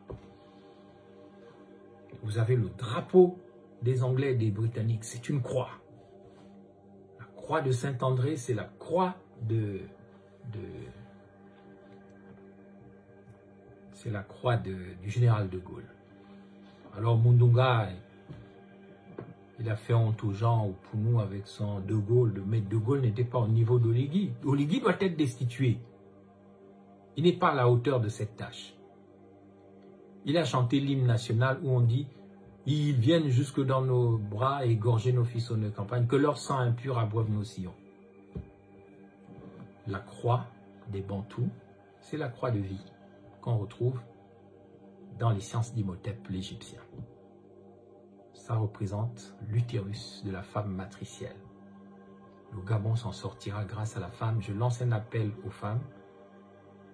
Vous avez le drapeau des Anglais et des Britanniques, c'est une croix. La croix de Saint-André, c'est la croix c'est la croix du général de Gaulle. Alors Mundunga Il a fait honte aux gens, pour nous, avec son De Gaulle. Mais De Gaulle n'était pas au niveau d'Oligui. Oligui doit être destitué. Il n'est pas à la hauteur de cette tâche. Il a chanté l'hymne national où on dit « Ils viennent jusque dans nos bras et égorger nos fils de campagne, que leur sang impur abreuve nos sillons. » La croix des Bantous, c'est la croix de vie qu'on retrouve dans les sciences d'Imhotep l'Égyptien. Ça représente l'utérus de la femme matricielle. Le Gabon s'en sortira grâce à la femme. Je lance un appel aux femmes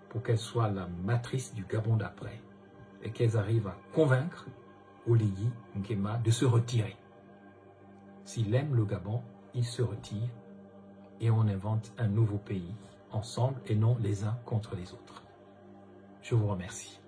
pour qu'elles soient la matrice du Gabon d'après et qu'elles arrivent à convaincre Oligui Nguema de se retirer. S'il aime le Gabon, il se retire et on invente un nouveau pays ensemble et non les uns contre les autres. Je vous remercie.